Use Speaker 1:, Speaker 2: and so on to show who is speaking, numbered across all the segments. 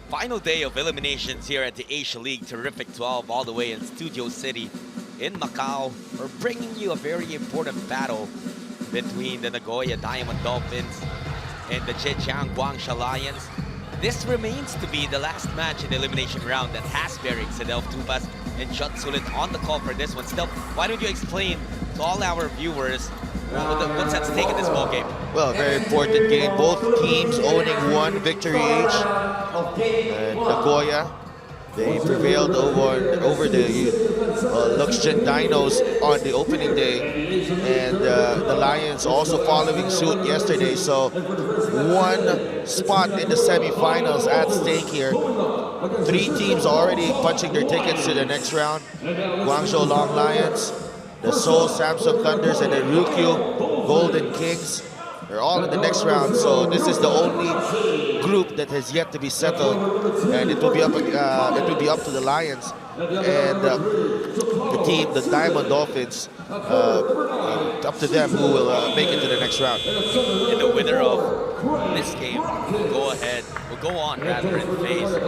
Speaker 1: Final day of eliminations here at the Asia League Terrific 12 all the way in Studio City in Macau. We're bringing you a very important battle between the Nagoya Diamond Dolphins and the Zhejiang Guangzhou Lions. This remains to be the last match in the elimination round that has bearings Sedelf Tupas and Judd Sulit on the call for this one. Sedelf, why don't you explain to all our viewers what's at stake in this ball game?
Speaker 2: Well, very important game. Both teams owning one victory each. And Nagoya, they prevailed over the Luxgen Dinos on the opening day, and the Lions also following suit yesterday. So one spot in the semifinals at stake here. Three teams already punching their tickets to the next round. Guangzhou Long Lions, the Seoul Samsung Thunders, and the Ryukyu Golden Kings. They're all in the next round, so this is the only group that has yet to be settled, and it will be up to the Lions and the team, the Diamond Dolphins. Up to them who will make it to the next round.
Speaker 1: And the winner of this game will go on rather, and face the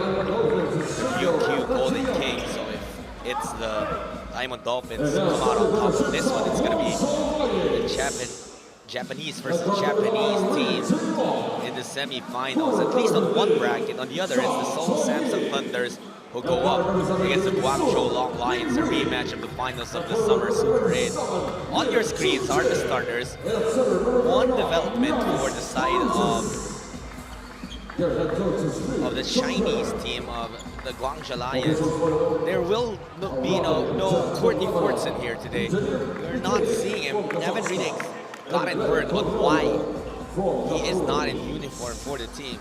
Speaker 1: UQ Golden Kings. So if it's the Diamond Dolphins come out on top of this one, it's going to be the Japanese versus Japanese team in the semi-finals, at least on one bracket. On the other, it's the Seoul Samsung Thunders who go up against the Guangzhou Long Lions, a rematch of the finals of the Summer Super 8. On your screens are the starters. One development for the side of the Chinese team of the Guangzhou Lions. There will be no Courtney Fortson here today. We're not seeing him. We haven't really gotten word on why he is not in uniform for the team.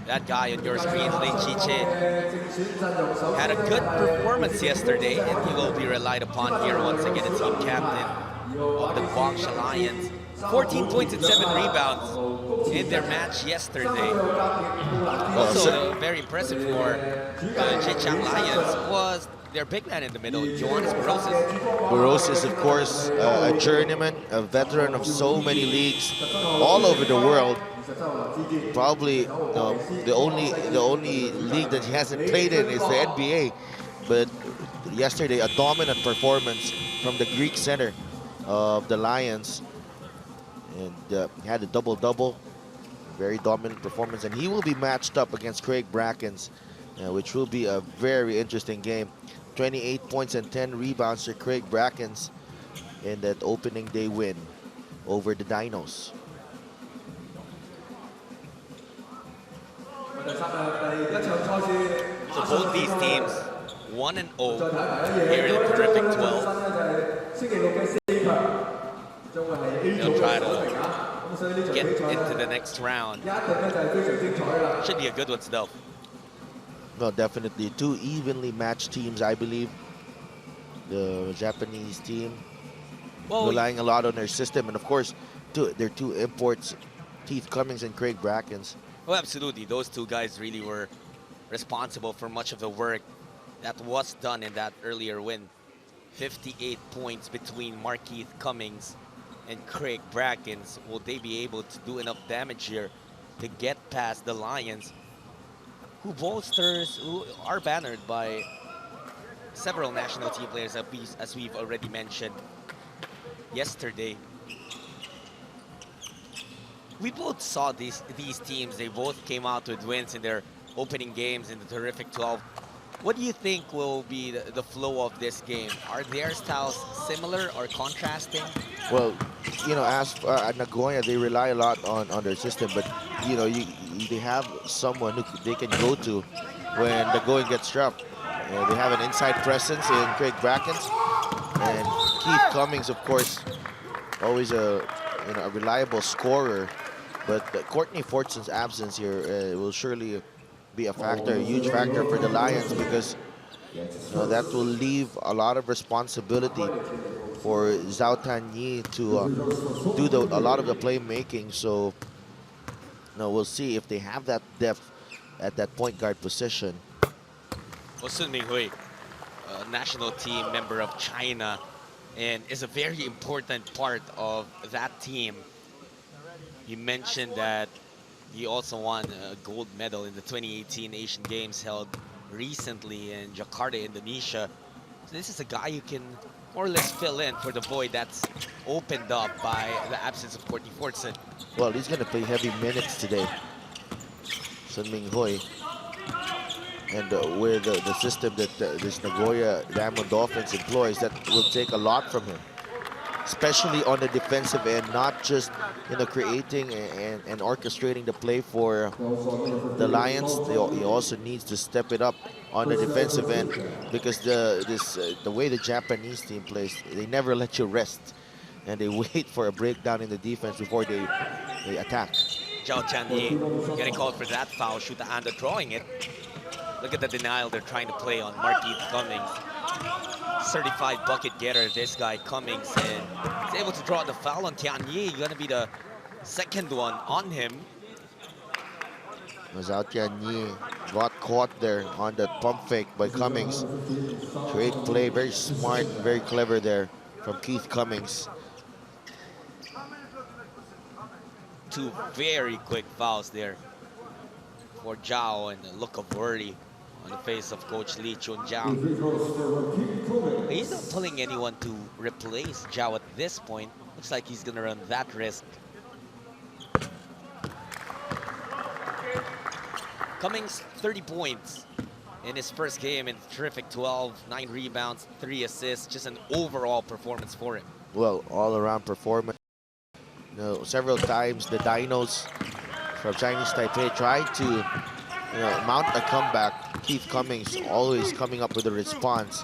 Speaker 1: That guy on your screen, Lin Chiche, had a good performance yesterday, and he will be relied upon here once again, the team captain of the Guangzhou Lions. 14 points and 7 rebounds in their match yesterday. Also, very impressive for the Zhejiang Lions was their big man in the middle, Johannes Borosis.
Speaker 2: Borosis, of course, a journeyman, a veteran of so many leagues all over the world. Probably the only league that he hasn't played in is the NBA. But yesterday, a dominant performance from the Greek center of the Lions, and he had a double-double, very dominant performance, and he will be matched up against Craig Brackens, which will be a very interesting game. 28 points and 10 rebounds for Craig Brackens in that opening day win over the Dinos.
Speaker 1: So both these teams 1-0 here in the Terrific 12. They'll try to get into the next round. Should be a good one still.
Speaker 2: No, definitely two evenly matched teams, I believe. The Japanese team relying a lot on their system, and of course, their two imports, Keith Cummings and Craig Brackens.
Speaker 1: Well, absolutely. Those two guys really were responsible for much of the work that was done in that earlier win. 58 points between Markeith Cummings and Craig Brackens. Will they be able to do enough damage here to get past the Lions, who are bannered by several national team players, as we've already mentioned yesterday. we both saw these teams. They both came out with wins in their opening games in the terrific 12. What do you think will be the flow of this game? Are their styles similar or contrasting?
Speaker 2: Well, you know, as at Nagoya, they rely a lot on their system, but you know, they have someone who they can go to when the going gets rough. They have an inside presence in Craig Brackens, and Keith Cummings, of course, always a reliable scorer. But Courtney Fortune's absence here will surely be a factor, a huge factor for the Lions, because that will leave a lot of responsibility for Zhao Tanyi to do a lot of the playmaking. So we'll see if they have that depth at that point guard position.
Speaker 1: Well, Sun Minghui, a national team member of China, and is a very important part of that team. You mentioned that he also won a gold medal in the 2018 Asian Games held recently in Jakarta, Indonesia. So this is a guy who can more or less fill in for the void that's opened up by the absence of Courtney Fortson.
Speaker 2: Well, he's going to play heavy minutes today, Sun Minghui. And with the system that this Nagoya Diamond Dolphins employs, that will take a lot from him, especially on the defensive end, not just creating and orchestrating the play for the Lions. He also needs to step it up on the defensive end, because the way the Japanese team plays, they never let you rest, and they wait for a breakdown in the defense before they attack.
Speaker 1: Zhao Tianyi getting called for that foul, Shuta Anda drawing it. Look at the denial they're trying to play on Markeith Cummings. Certified bucket getter, this guy Cummings, and he's able to draw the foul on Tianyi. Gonna be the second one on him.
Speaker 2: Zhao Tianyi got caught there on that pump fake by Cummings. Great play, very smart, very clever there from Keith Cummings.
Speaker 1: Two very quick fouls there for Zhao, and a look of worry on the face of Coach Lee Chun-Jiao. He's not pulling anyone to replace Zhao at this point. Looks like he's gonna run that risk. Cummings, 30 points in his first game in terrific 12, 9 rebounds, 3 assists, just an overall performance for him.
Speaker 2: Well, all-around performance. Several times the Dinos from Chinese Taipei tried to mount a comeback. Keith Cummings always coming up with a response,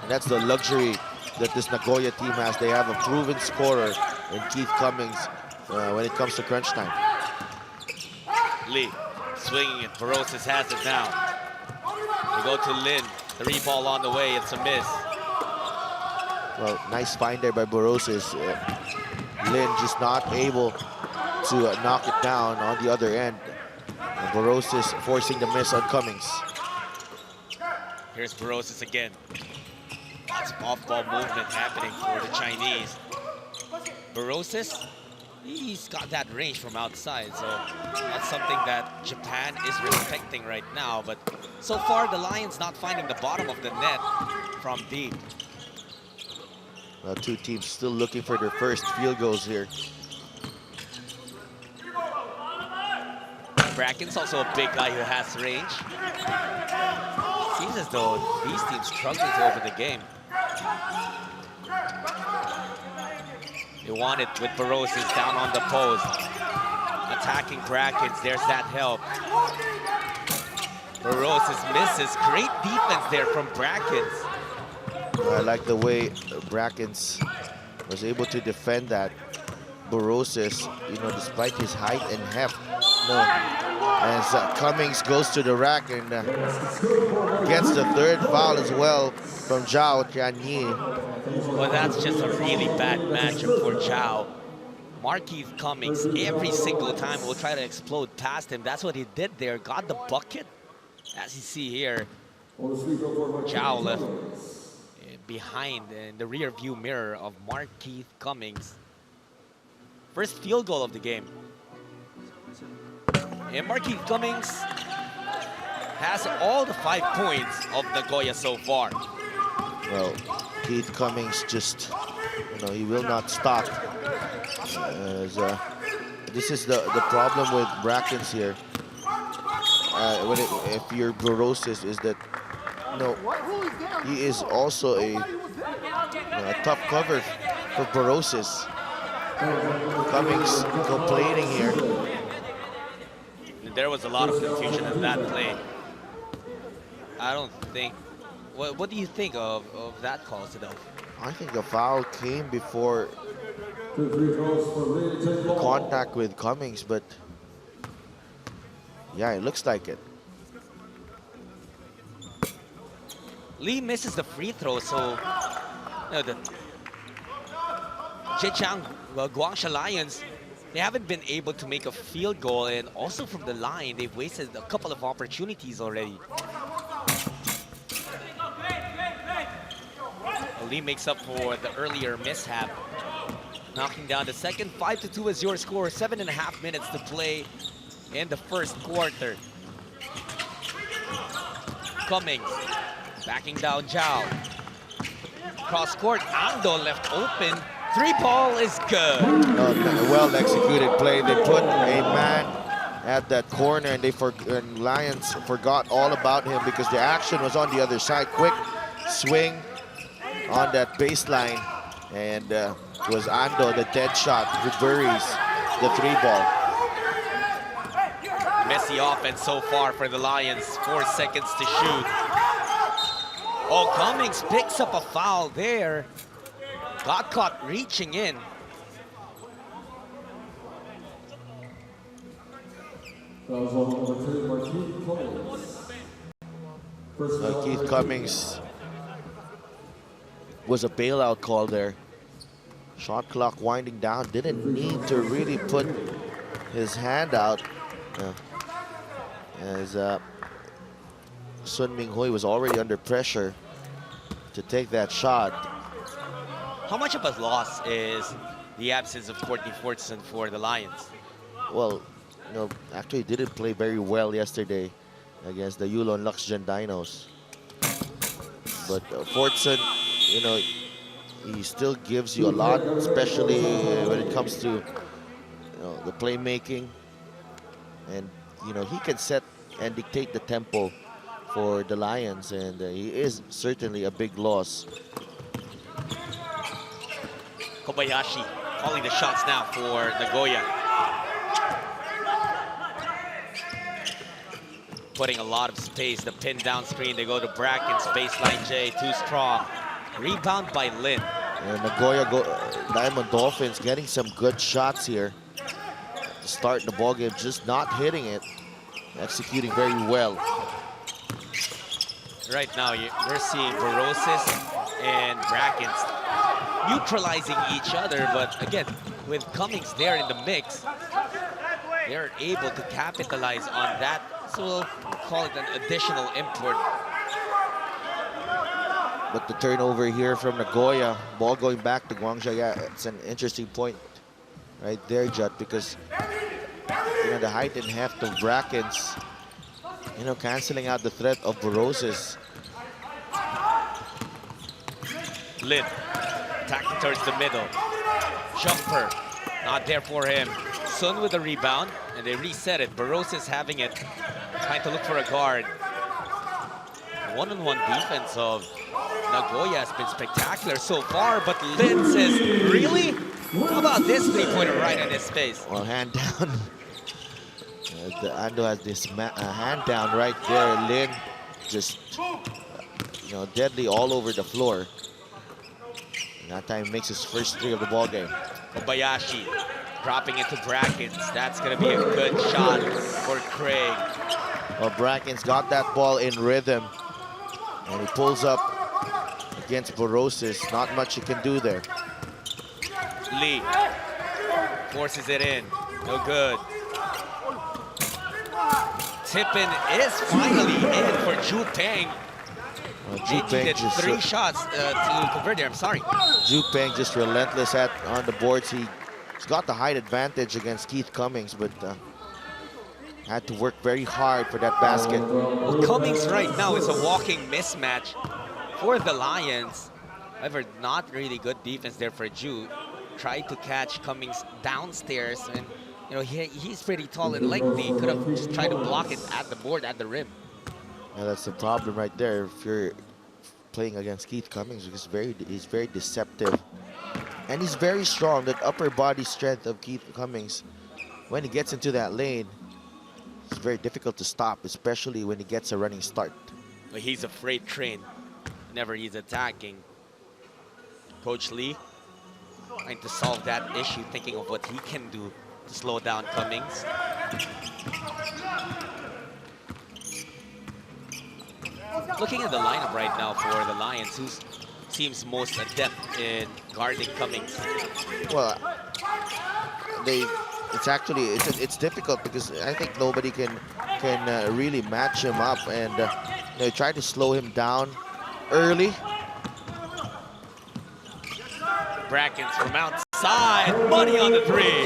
Speaker 2: and that's the luxury that this Nagoya team has. They have a proven scorer in Keith Cummings when it comes to crunch time.
Speaker 1: Lee swinging it, Barosis has it now. They go to Lin, 3 ball on the way, it's a miss.
Speaker 2: Well, nice find there by Barosis. Lin just not able to knock it down on the other end. And Barosis forcing the miss on Cummings.
Speaker 1: Here's Barosis again. Lots of off-ball movement happening for the Chinese. Barosis, he's got that range from outside, so that's something that Japan is respecting right now. But so far, the Lions not finding the bottom of the net from deep.
Speaker 2: Well, two teams still looking for their first field goals here.
Speaker 1: Bracken's also a big guy who has range. Seems as though these teams struggling to open the game. They want it with Barosis down on the post. Attacking Brackens, there's that help. Barosis misses, great defense there from Brackens.
Speaker 2: I like the way Brackens was able to defend that. Barosis, despite his height and heft, as Cummings goes to the rack and gets the 3rd foul as well from Zhao Tianyi.
Speaker 1: Well, that's just a really bad matchup for Zhao. Markeith Cummings, every single time will try to explode past him. That's what he did there, got the bucket. As you see here, Zhao left behind in the rear view mirror of Markeith Cummings. First field goal of the game. And Markeith Cummings has all the 5 points of Nagoya so far.
Speaker 2: Well, Keith Cummings just, he will not stop. As this is the problem with brackets here. If you're Borosis, is that he is also a tough cover for Borosis. Cummings complaining here.
Speaker 1: There was a lot of confusion in that play. I don't think. What do you think of that call, Sidolf?
Speaker 2: I think the foul came before contact with Cummings, but yeah, it looks like it.
Speaker 1: Lee misses the free throw, so the Zhejiang Guangxia Lions, they haven't been able to make a field goal, and also from the line, they've wasted a couple of opportunities already. Lee makes up for the earlier mishap, knocking down the second. 5-2 is your score. 7.5 minutes to play in the first quarter. Cummings backing down Zhao. Cross court, Ando left open. Three ball is good.
Speaker 2: Well executed play. They put a man at that corner, and and Lions forgot all about him because the action was on the other side. Quick swing on that baseline, and it was Ando, the dead shot, who buries the three ball.
Speaker 1: Messy offense so far for the Lions. 4 seconds to shoot. Oh, Cummings picks up a foul there. Got caught reaching in.
Speaker 2: Keith Cummings was a bailout call there. Shot clock winding down. Didn't need to really put his hand out. As Sun Ming Hui was already under pressure to take that shot.
Speaker 1: How much of a loss is the absence of Courtney Fortson for the Lions?
Speaker 2: Well, actually didn't play very well yesterday against the Yulon Luxgen Dinos. But Fortson, he still gives you a lot, especially when it comes to the playmaking. And he can set and dictate the tempo for the Lions, and he is certainly a big loss.
Speaker 1: Kobayashi calling the shots now for Nagoya. Putting a lot of space, the pin down screen, they go to Brackens, baseline J, too strong. Rebound by Lin.
Speaker 2: And Nagoya Diamond Dolphins getting some good shots here to start the ballgame, just not hitting it, executing very well.
Speaker 1: Right now, we're seeing Borosis and Brackens neutralizing each other, but again, with Cummings there in the mix, they're able to capitalize on that, so we'll call it an additional import.
Speaker 2: But the turnover here from Nagoya, ball going back to Guangxia, yeah, it's an interesting point right there, Jut, because the height and heft of Brackens, canceling out the threat of Borosis.
Speaker 1: Lin attacking towards the middle. Jumper, not there for him. Sun with the rebound, and they reset it. Borosis having it, trying to look for a guard. One-on-one defense of Nagoya has been spectacular so far, but Lin says, really? How about this three-pointer right in his face?
Speaker 2: Well, hand down. The Ando has this hand down right there. Lin just, deadly all over the floor. And that time makes his first three of the ball game.
Speaker 1: Kobayashi dropping into Brackens. That's going to be a good shot for Craig.
Speaker 2: Well, Brackens got that ball in rhythm, and he pulls up against Borosis. Not much he can do there.
Speaker 1: Lee forces it in. No good. Tippin is finally in for Ju Peng. Ju Peng did three shots to convert there, I'm sorry.
Speaker 2: Ju Peng just relentless on the boards. He's got the height advantage against Keith Cummings, but had to work very hard for that basket.
Speaker 1: Well, Cummings right now is a walking mismatch for the Lions. However, not really good defense there for Ju. tried to catch Cummings downstairs, and you know he's pretty tall and lengthy. Could have just tried to block it at the board, at the rim.
Speaker 2: Yeah, that's the problem right there. If you're playing against Keith Cummings, because he's very deceptive, and he's very strong. That upper body strength of Keith Cummings, when he gets into that lane, it's very difficult to stop, especially when he gets a running start.
Speaker 1: But he's a freight train. Whenever he's attacking, Coach Lee trying to solve that issue, thinking of what he can do to slow down Cummings. Looking at the lineup right now for the Lions, who seems most adept in guarding Cummings?
Speaker 2: Well, it's difficult because I think nobody can really match him up, and they try to slow him down early.
Speaker 1: Brackens from outside, money on the three.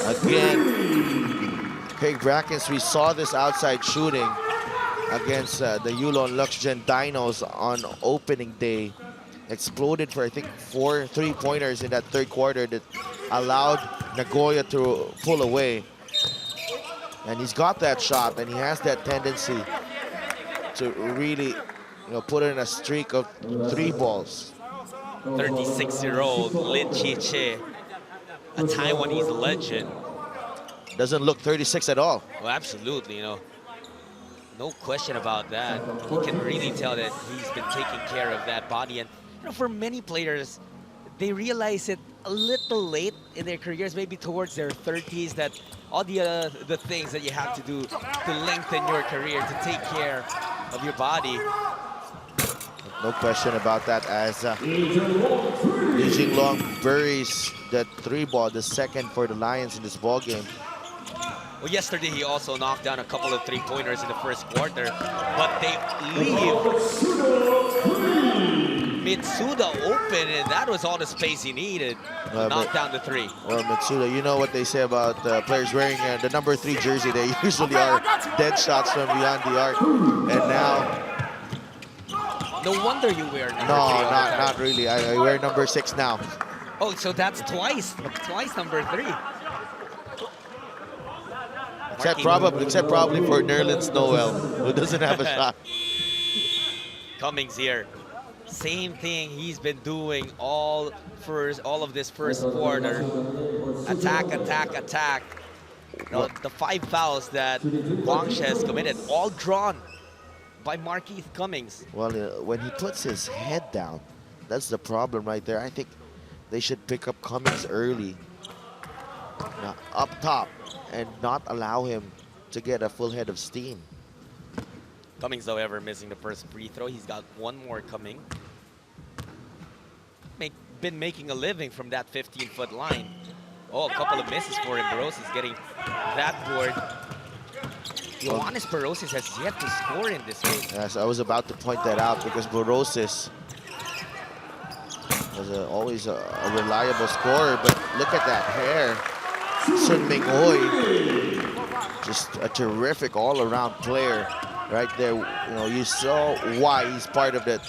Speaker 2: Again, Craig Brackens, we saw this outside shooting against the Yulon Luxgen Dinos on opening day. Exploded for, I think, 4 3-pointers in that third quarter that allowed Nagoya to pull away. And he's got that shot, and he has that tendency to really, put in a streak of 3 balls.
Speaker 1: 36-year-old Lin Chi-che, a Taiwanese legend.
Speaker 2: Doesn't look 36 at all.
Speaker 1: Well, absolutely, no question about that. You can really tell that he's been taking care of that body. And for many players, they realize it a little late in their careers, maybe towards their 30s, that all the things that you have to do to lengthen your career, to take care of your body.
Speaker 2: No question about that, as Li Jinglong buries that 3-ball, the second for the Lions in this ball game.
Speaker 1: Well, yesterday he also knocked down a couple of 3-pointers in the first quarter, but they leave Mitsuda open, and that was all the space he needed to knock down the 3.
Speaker 2: Well, Mitsuda, you know what they say about players wearing the number 3 jersey. They usually are dead shots from beyond the arc, and now...
Speaker 1: No wonder you wear number 3.
Speaker 2: No, not really. I wear number 6 now.
Speaker 1: Oh, so that's twice number 3.
Speaker 2: Except probably for Nerlens Noel, who doesn't have a shot.
Speaker 1: Cummings here. Same thing he's been doing all of this first quarter. Attack, attack, attack. The 5 fouls that Guangxia has committed, all drawn by Markeith Cummings.
Speaker 2: Well, when he puts his head down, that's the problem right there. I think they should pick up Cummings early, up top, and not allow him to get a full head of steam.
Speaker 1: Cummings, however, missing the first free throw. He's got one more coming. Been making a living from that 15-foot line. Oh, a couple of misses for him. Barosis getting that board. Ioannis Barosis has yet to score in this game.
Speaker 2: Yes, I was about to point that out, because Barosis was always a reliable scorer, but look at that hair. Sun Ming Oi, just a terrific all-around player right there. You saw why he's part of the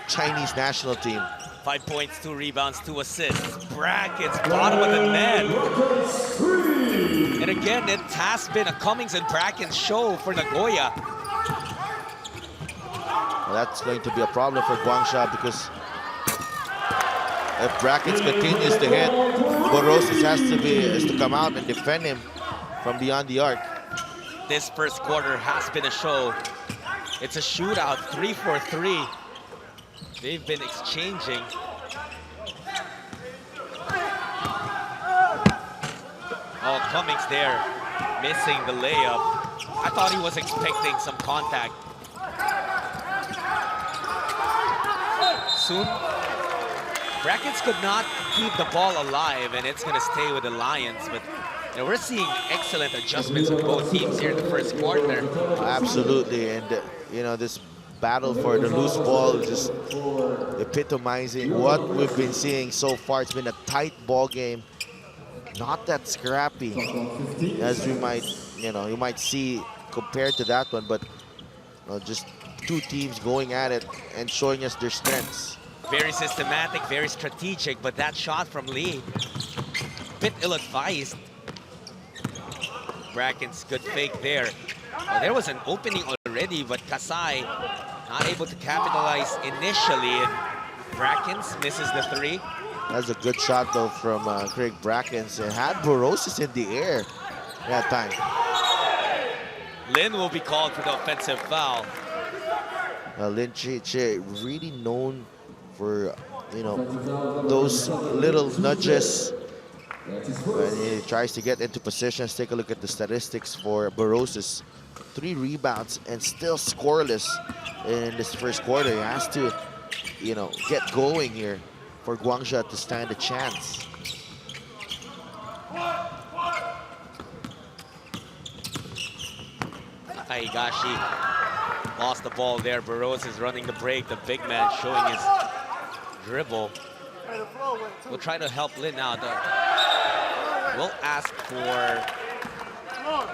Speaker 2: Chinese national team.
Speaker 1: 5 points, 2 rebounds, 2 assists. Brackets, bottom of the net. And again, it has been a Cummings and Brackets show for Nagoya.
Speaker 2: Well, that's going to be a problem for Guangxia, because if Brackets continues to hit, Barosis has to come out and defend him from beyond the arc.
Speaker 1: This first quarter has been a show. It's a shootout, 3 for 3. They've been exchanging. Oh, Cummings there, missing the layup. I thought he was expecting some contact. Soon, Brackets could not keep the ball alive, and it's going to stay with the Lions. But we're seeing excellent adjustments of both teams here in the first quarter.
Speaker 2: Absolutely, and this battle for the loose ball is just epitomizing what we've been seeing so far. It's been a tight ball game, not that scrappy as you might see compared to that one, but just 2 teams going at it and showing us their strengths.
Speaker 1: Very systematic, very strategic, but that shot from Lee bit ill-advised. Bracken's good fake there. Well, there was an opening already, but Kasai not able to capitalize initially, and Brackens misses the three.
Speaker 2: That's a good shot though from Craig Brackens. It had Borosis in the air that time.
Speaker 1: Lin will be called for the offensive foul.
Speaker 2: Lin Che really known for, you know, those little nudges when he tries to get into positions. Take a look at the statistics for Borosis. 3 rebounds and still scoreless in this first quarter. He has to, you know, get going here for Guangzhou to stand a chance.
Speaker 1: Higashi lost the ball there. Burroughs is running the break. The big man showing his dribble. We'll try to help Lin now. We'll ask for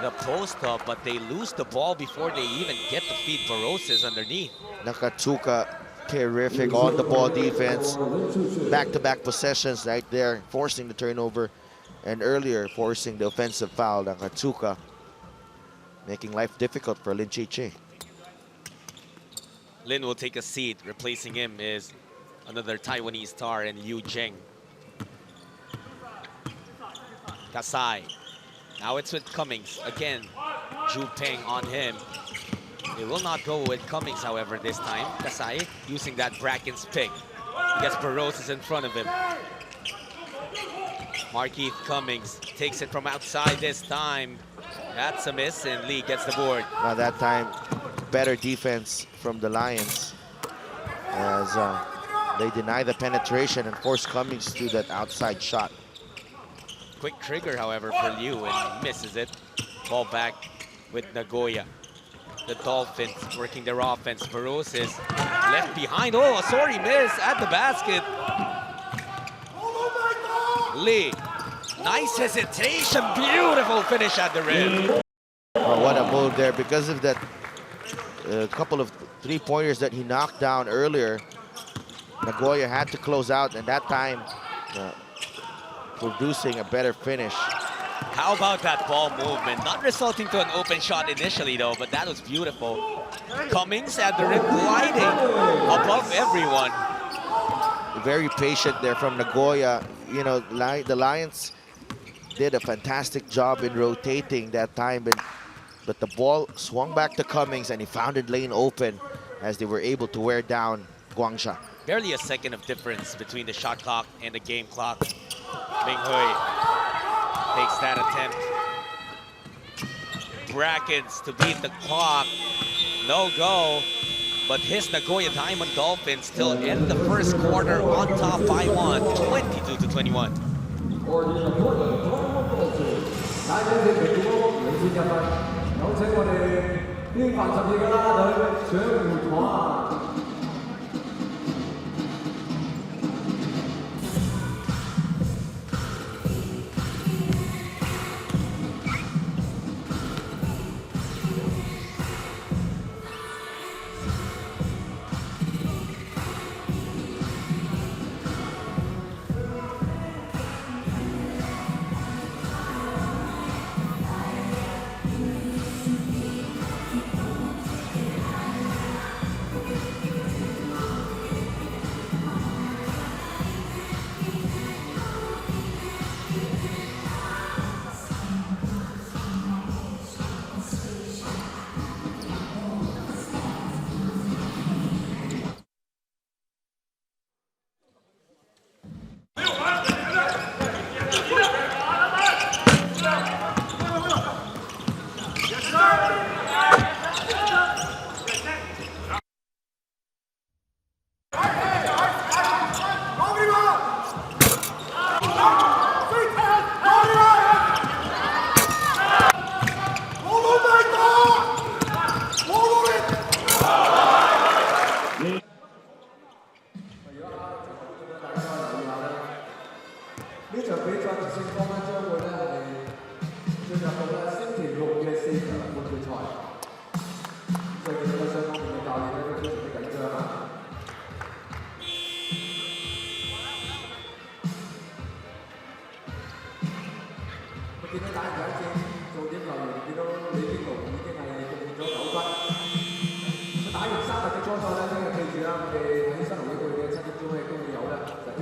Speaker 1: the post-up, but they lose the ball before they even get to feed Burroughs underneath.
Speaker 2: Nakatsuka, terrific on the ball defense. Back-to-back possessions right there, forcing the turnover, and earlier forcing the offensive foul. Nakatsuka making life difficult for Lin Che.
Speaker 1: Lin will take a seat. Replacing him is another Taiwanese star in Yu Jing. Kasai. Now it's with Cummings. Again, Ju Peng on him. They will not go with Cummings, however, this time. Kasai using that Bracken's pick. He gets Burroughs in front of him. Markeith Cummings takes it from outside this time. That's a miss, and Lee gets the board.
Speaker 2: Now that time, better defense from the Lions as they deny the penetration and force Cummings to do that outside shot.
Speaker 1: Quick trigger, however, for Liu, and misses it. Ball back with Nagoya. The Dolphins working their offense. Burroughs is left behind. Oh, a sorry miss at the basket. Lee, nice hesitation, beautiful finish at the rim.
Speaker 2: Oh, what a move there. Because of that couple of three-pointers that he knocked down earlier, Nagoya had to close out, and that time producing a better finish.
Speaker 1: How about that ball movement? Not resulting to an open shot initially though, but that was beautiful. Cummings at the rim, gliding above everyone.
Speaker 2: Very patient there from Nagoya. You know, the Lions did a fantastic job in rotating that time, but the ball swung back to Cummings and he found it lane open as they were able to wear down Guangzhou.
Speaker 1: Barely a second of difference between the shot clock and the game clock. Ming Hui takes that attempt. Brackets to beat the clock. No go. But his Nagoya Diamond Dolphins still end the first quarter on top by 1, 22-21.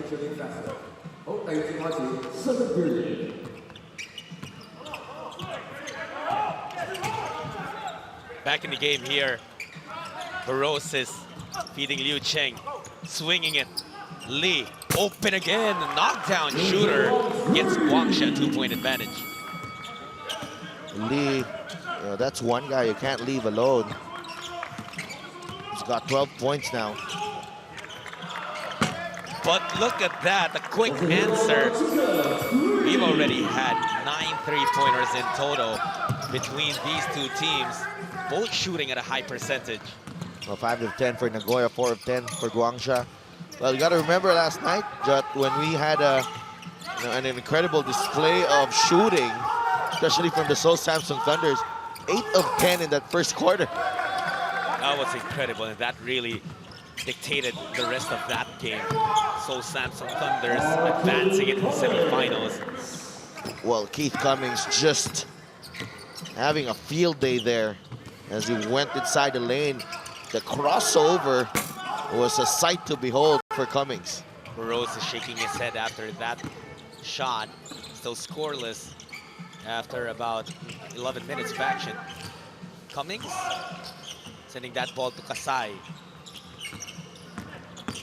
Speaker 1: Back in the game here. Barosis feeding Liu Cheng, swinging it. Lee, open again, knockdown shooter gets Guangxia 2-point advantage.
Speaker 2: Lee, that's one guy you can't leave alone. He's got 12 points now.
Speaker 1: But look at that, the quick answer. We've already had 9 3-pointers in total between these two teams, both shooting at a high percentage.
Speaker 2: Well, 5 of 10 for Nagoya, 4 of 10 for Guangxia. Well, you got to remember last night, Jut, when we had an incredible display of shooting, especially from the Seoul Samsung Thunders, 8 of 10 in that first quarter.
Speaker 1: That was incredible, and that really dictated the rest of that game. Seoul Samsung Thunders advancing into the semifinals.
Speaker 2: Well, Keith Cummings just having a field day there as he went inside the lane. The crossover was a sight to behold for Cummings.
Speaker 1: Rose is shaking his head after that shot. Still scoreless after about 11 minutes of action. Cummings sending that ball to Kasai.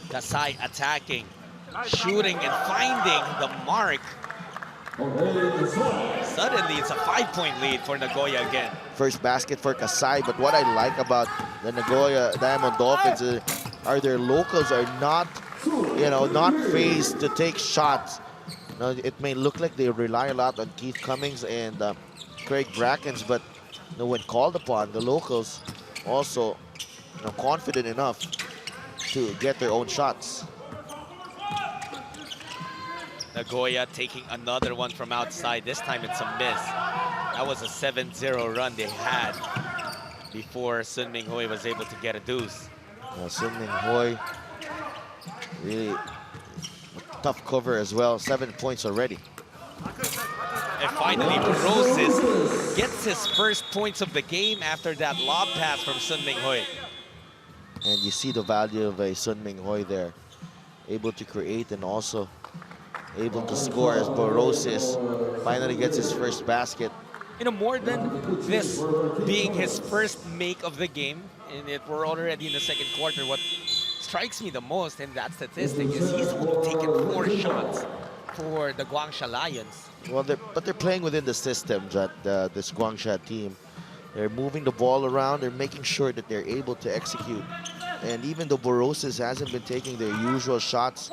Speaker 1: Kasai attacking, shooting and finding the mark. Suddenly it's a 5-point lead for Nagoya again.
Speaker 2: First basket for Kasai, but what I like about the Nagoya Diamond Dolphins are their locals are not, not phased to take shots. It may look like they rely a lot on Keith Cummings and Craig Brackens, but when called upon, the locals also confident enough to get their own shots.
Speaker 1: Nagoya taking another one from outside. This time it's a miss. That was a 7-0 run they had before Sun Ming Hoi was able to get a deuce.
Speaker 2: Sun Ming Hoi, really tough cover as well. 7 points already.
Speaker 1: And finally, Barosis gets his first points of the game after that lob pass from Sun Ming Hoi.
Speaker 2: And you see the value of a Sun Ming Hoi there. Able to create and also able to score as Barosis finally gets his first basket.
Speaker 1: More than this being his first make of the game, and we're already in the second quarter, what strikes me the most in that statistic is he's only taken 4 shots for the Guangxia Lions.
Speaker 2: Well, they're playing within the system, Jut, this Guangxia team. They're moving the ball around. They're making sure that they're able to execute. And even though Barosis hasn't been taking their usual shots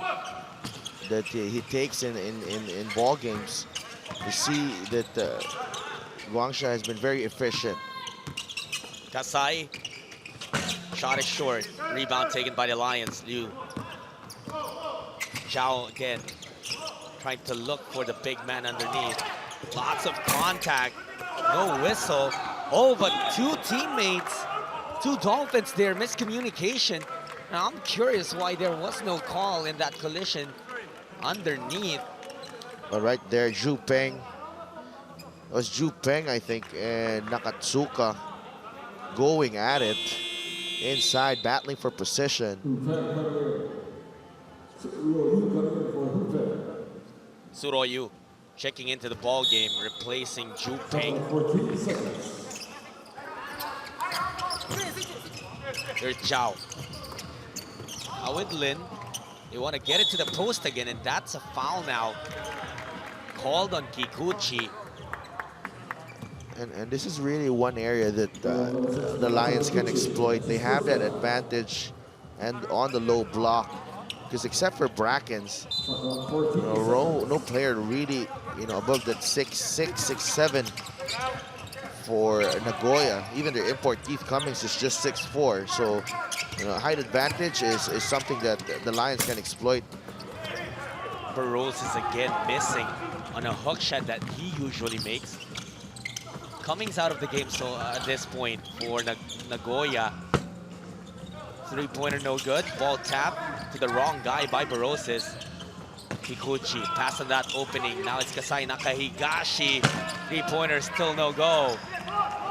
Speaker 2: that he takes in ball games, you see that Guangxia has been very efficient.
Speaker 1: Kasai, shot is short. Rebound taken by the Lions. Liu. Zhao again, trying to look for the big man underneath. Lots of contact, no whistle. Oh, but 2 teammates, 2 Dolphins there, miscommunication. Now I'm curious why there was no call in that collision underneath.
Speaker 2: But right there, Zhu Peng. It was Zhu Peng, I think, and Nakatsuka going at it inside, battling for position.
Speaker 1: Suroyu checking into the ball game, replacing Zhu Peng. There's Zhao. Now with Lin, they want to get it to the post again, and that's a foul now. Called on Kikuchi.
Speaker 2: And this is really one area that the Lions can exploit. They have that advantage and on the low block. Because except for Brackens, no player really, above that 6'6", 6'7" for Nagoya. Even their import Keith Cummings is just 6'4". So, height advantage is something that the Lions can exploit.
Speaker 1: Barosis is again missing on a hook shot that he usually makes. Cummings out of the game so at this point for Nagoya. 3-pointer no good. Ball tap to the wrong guy by Barosis. Kikuchi pass on that opening. Now it's Kasai Nakahigashi. 3-pointer still no go.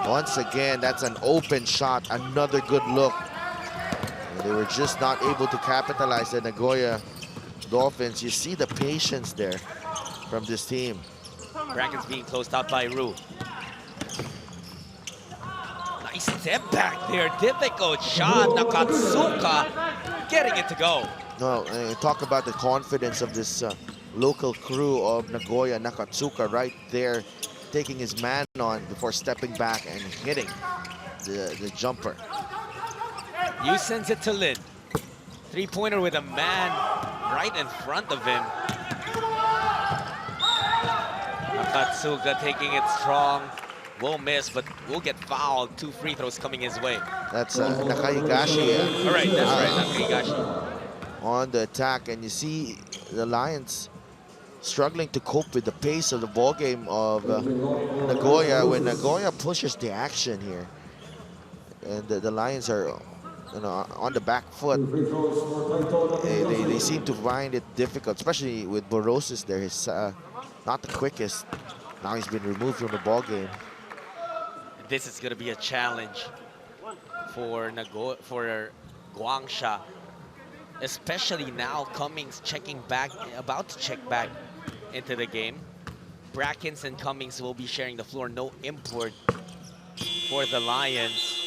Speaker 2: Once again, that's an open shot. Another good look. And they were just not able to capitalize the Nagoya Dolphins. You see the patience there from this team.
Speaker 1: Bracken's being closed out by Ru. Nice step back there. Difficult shot. Nakatsuka getting it to go.
Speaker 2: No, talk about the confidence of this local crew of Nagoya. Nakatsuka right there, taking his man on before stepping back and hitting the jumper.
Speaker 1: Yu sends it to Lin. Three-pointer with a man right in front of him. Nakatsuka taking it strong. Will miss, but will get fouled. 2 free throws coming his way.
Speaker 2: That's Nakahigashi.
Speaker 1: All right, that's right, Nakahigashi.
Speaker 2: On the attack, and you see the Lions struggling to cope with the pace of the ball game of Nagoya. When Nagoya pushes the action here, and the Lions are, on the back foot, they seem to find it difficult, especially with Borosis there. He's not the quickest. Now he's been removed from the ball game.
Speaker 1: This is going to be a challenge for Guangsha, especially now Cummings about to check back into the game. Brackens and Cummings will be sharing the floor. No import for the Lions.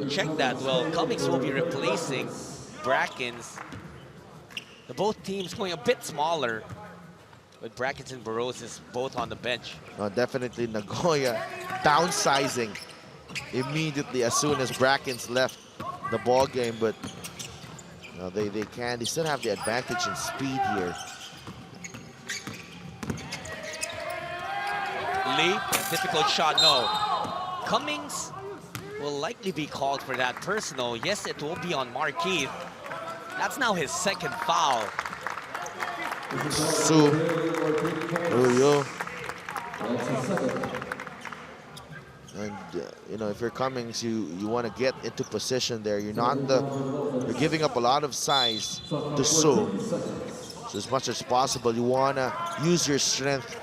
Speaker 1: Check that. Well, Cummings will be replacing Brackens. Both teams going a bit smaller, with Brackens and Borosis both on the bench.
Speaker 2: Definitely Nagoya downsizing immediately as soon as Brackens left the ball game, but they still have the advantage in speed here.
Speaker 1: Lee, difficult shot, no. Cummings will likely be called for that personal. Yes, it will be on Markeith. That's now his second foul.
Speaker 2: Su, Ruyo. And if you're Cummings, you want to get into position there. You're giving up a lot of size to Su. So as much as possible, you want to use your strength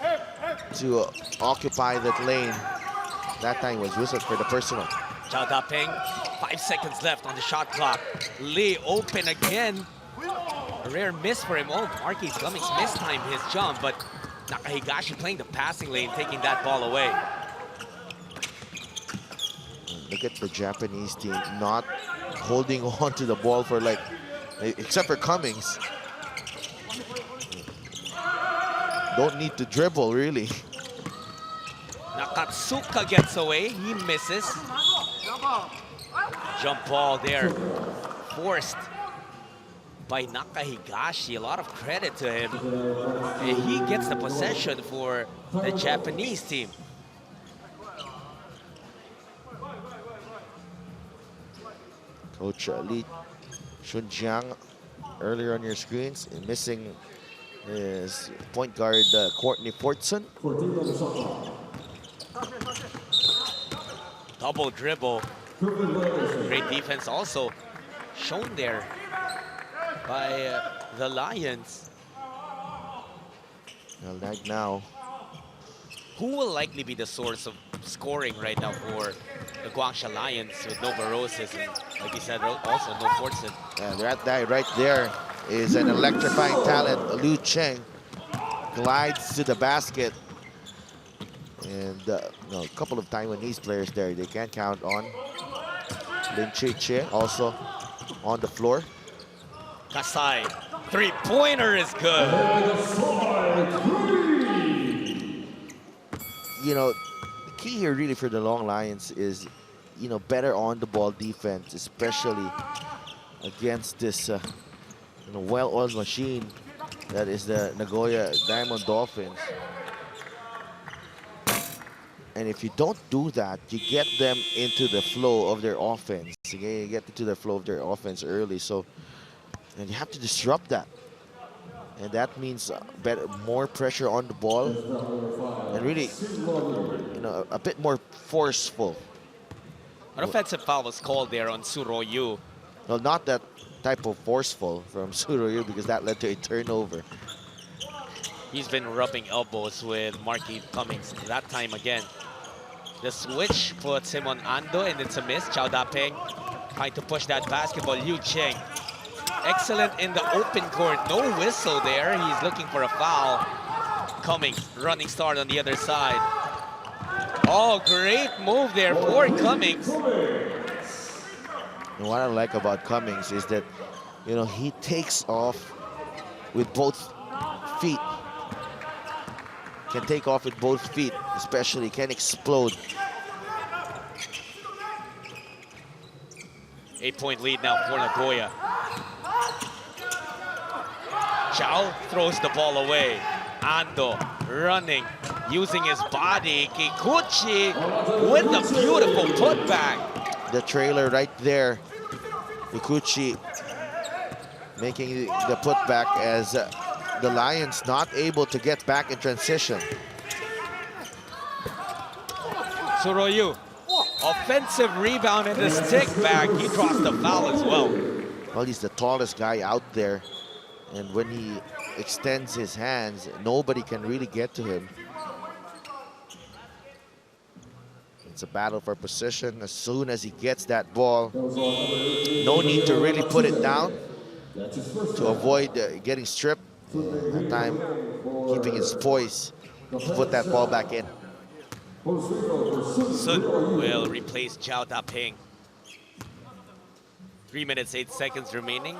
Speaker 2: to occupy that lane. That time was whistled for the personal.
Speaker 1: Chao Da-Ping, 5 seconds left on the shot clock. Lee open again. A rare miss for him. Oh, Marquis Cummings mistimed his jump, but Nakahigashi playing the passing lane, taking that ball away.
Speaker 2: Look at the Japanese team not holding on to the ball for except for Cummings. Don't need to dribble, really.
Speaker 1: Nakatsuka gets away, he misses. Jump ball there, forced by Nakahigashi. A lot of credit to him. And he gets the possession for the Japanese team.
Speaker 2: Coach Lee Shunjiang earlier on your screens, missing his point guard Courtney Fortson.
Speaker 1: Double dribble. Great defense also shown there by the Lions.
Speaker 2: Now.
Speaker 1: Who will likely be the source of scoring right now for the Guangsha Lions with no Borosis and, like you said, also no Fortson?
Speaker 2: That guy right there is an electrifying talent. Liu Cheng glides to the basket. And a couple of Taiwanese players there they can't count on. Lin Che also on the floor.
Speaker 1: Kasai, three-pointer is good.
Speaker 2: The key here really for the Long Lions is, better on-the-ball defense, especially against this, well-oiled machine that is the Nagoya Diamond Dolphins. And if you don't do that, you get them into the flow of their offense. You get into the flow of their offense early. So, and you have to disrupt that. And that means more pressure on the ball. And really, a bit more forceful.
Speaker 1: An offensive foul was called there on Suroyu.
Speaker 2: Well, not that type of forceful from Suroyu because that led to a turnover.
Speaker 1: He's been rubbing elbows with Marquis Cummings that time again. The switch puts him on Ando, and it's a miss. Chao Da-Ping Trying to push that basketball, Liu Cheng. Excellent in the open court, no whistle there. He's looking for a foul. Cummings, running start on the other side. Oh, great move there for Cummings.
Speaker 2: And what I like about Cummings is that, you know, he takes off with both feet. Can take off with both feet, especially can explode.
Speaker 1: 8-point lead now for Nagoya. Zhao throws the ball away. Ando running, using his body. Kikuchi with a beautiful putback.
Speaker 2: The trailer right there. Kikuchi making the putback as the Lions not able to get back in transition.
Speaker 1: Suroyu, offensive rebound and the stick back. He draws the foul as well.
Speaker 2: Well, he's the tallest guy out there. And when he extends his hands, nobody can really get to him. It's a battle for position. As soon as he gets that ball, no need to really put it down to avoid getting stripped. That time, keeping his poise to put that ball back in.
Speaker 1: Sun will replace Zhao Daping. 3 minutes, 8 seconds remaining.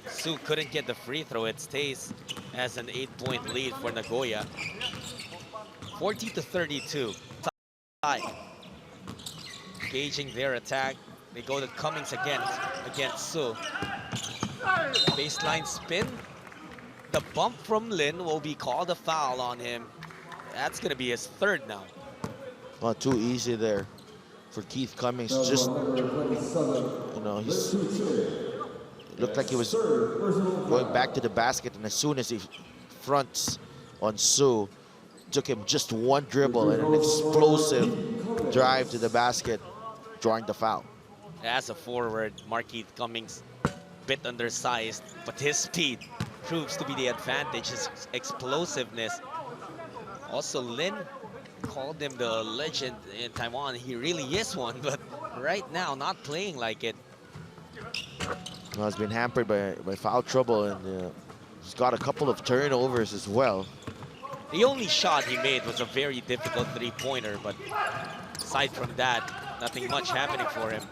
Speaker 1: Su couldn't get the free throw. It stays as an 8-point lead for Nagoya. 40-32. Tie. Gauging their attack. They go to Cummings against Su. Baseline spin. The bump from Lin will be called a foul on him. That's going to be his third now.
Speaker 2: Well, too easy there for Keith Cummings. Just, you know, he's looked like he was going back to the basket, and as soon as he fronts on Su, took him just one dribble and an explosive drive to the basket, drawing the foul.
Speaker 1: As a forward, Markeith Cummings, bit undersized, but his speed proves to be the advantage, his explosiveness. Also, Lin called him the legend in Taiwan. He really is one, but right now, not playing like it.
Speaker 2: Well, he's been hampered by foul trouble, and he's got a couple of turnovers as well.
Speaker 1: The only shot he made was a very difficult three-pointer, but aside from that, nothing much happening for him.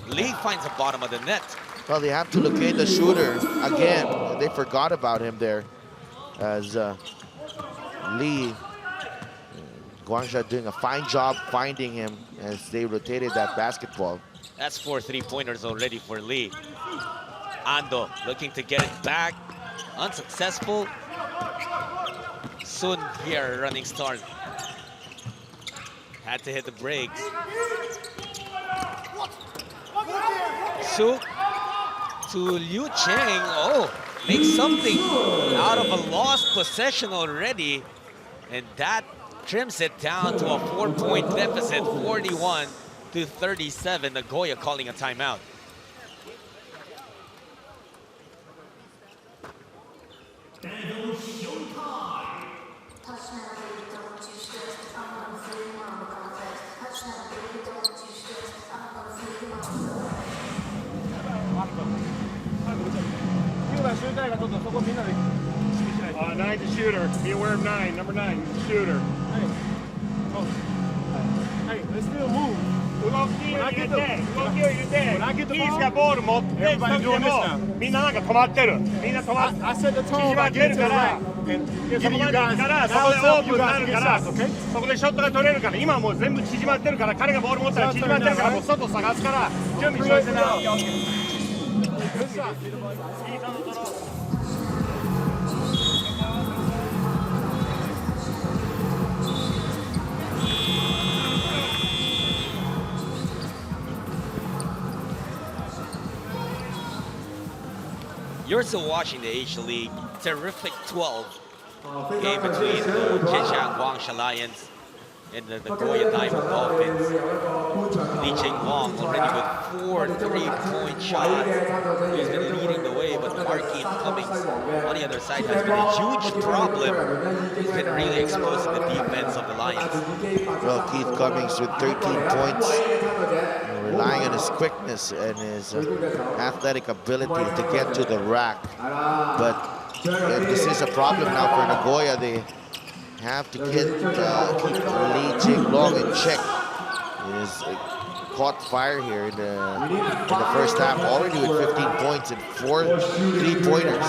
Speaker 1: Lee finds the bottom of the net.
Speaker 2: Well, they have to locate the shooter again. They forgot about him there, as Lee, Guangzhou doing a fine job finding him as they rotated that basketball.
Speaker 1: That's 4 3-pointers already for Lee. Ando looking to get it back. Unsuccessful. Sun here running start. Had to hit the brakes. Su to Liu Cheng. Oh, makes something out of a lost possession already. And that trims it down to a 4-point deficit, 41-37. Nagoya calling a timeout.
Speaker 3: Nine's a shooter. Be aware of 9. Number 9, shooter. Hey, let's still move. When I get the ball, everybody doing this now. I set the tone by getting to the right and giving you guys now it's up you guys to get shots, okay? そこでショットが取れるから今もう全部縮まってるから彼がボール持ったら縮まってるからもう外探すから準備しといてな。Good shot.
Speaker 1: You're still watching the Asia League. Terrific 12 game between the Zhejiang Guangzhou Lions and the Nagoya Diamond Dolphins. Li Cheng-Wong already with 4 3-point shots. He's been leading the way, but Markeith Cummings on the other side has been a huge problem He's been really exposing the defense of the Lions.
Speaker 2: Well, Keith Cummings with 13 points, relying on his quickness and his athletic ability to get to the rack. But this is a problem now for Nagoya. They have to keep Lee Jing-long in check. He has caught fire here in the first half, already with 15 points and 4 3-pointers.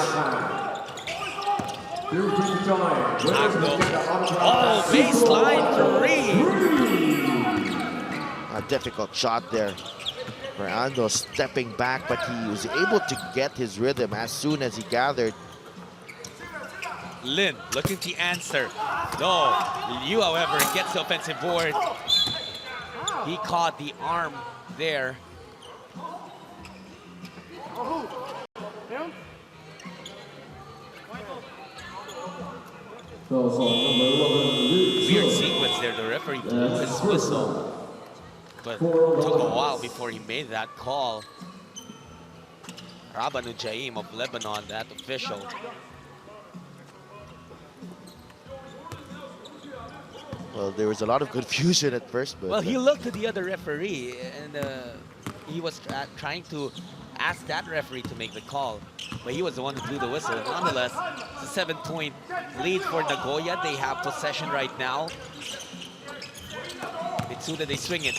Speaker 1: Oh, baseline three.
Speaker 2: A difficult shot there. Ando stepping back, but he was able to get his rhythm as soon as he gathered.
Speaker 1: Lin looking to answer. No, Liu, however, gets the offensive board. He caught the arm there. Weird sequence there. The referee blew his whistle, but took a while before he made that call. Rabanu Jaim of Lebanon, that official.
Speaker 2: Well, there was a lot of confusion at first, but...
Speaker 1: Well, he looked to the other referee, and he was trying to ask that referee to make the call, but he was the one who blew the whistle. Nonetheless, it's a 7-point lead for Nagoya. They have possession right now. Mitsuda, they swing it.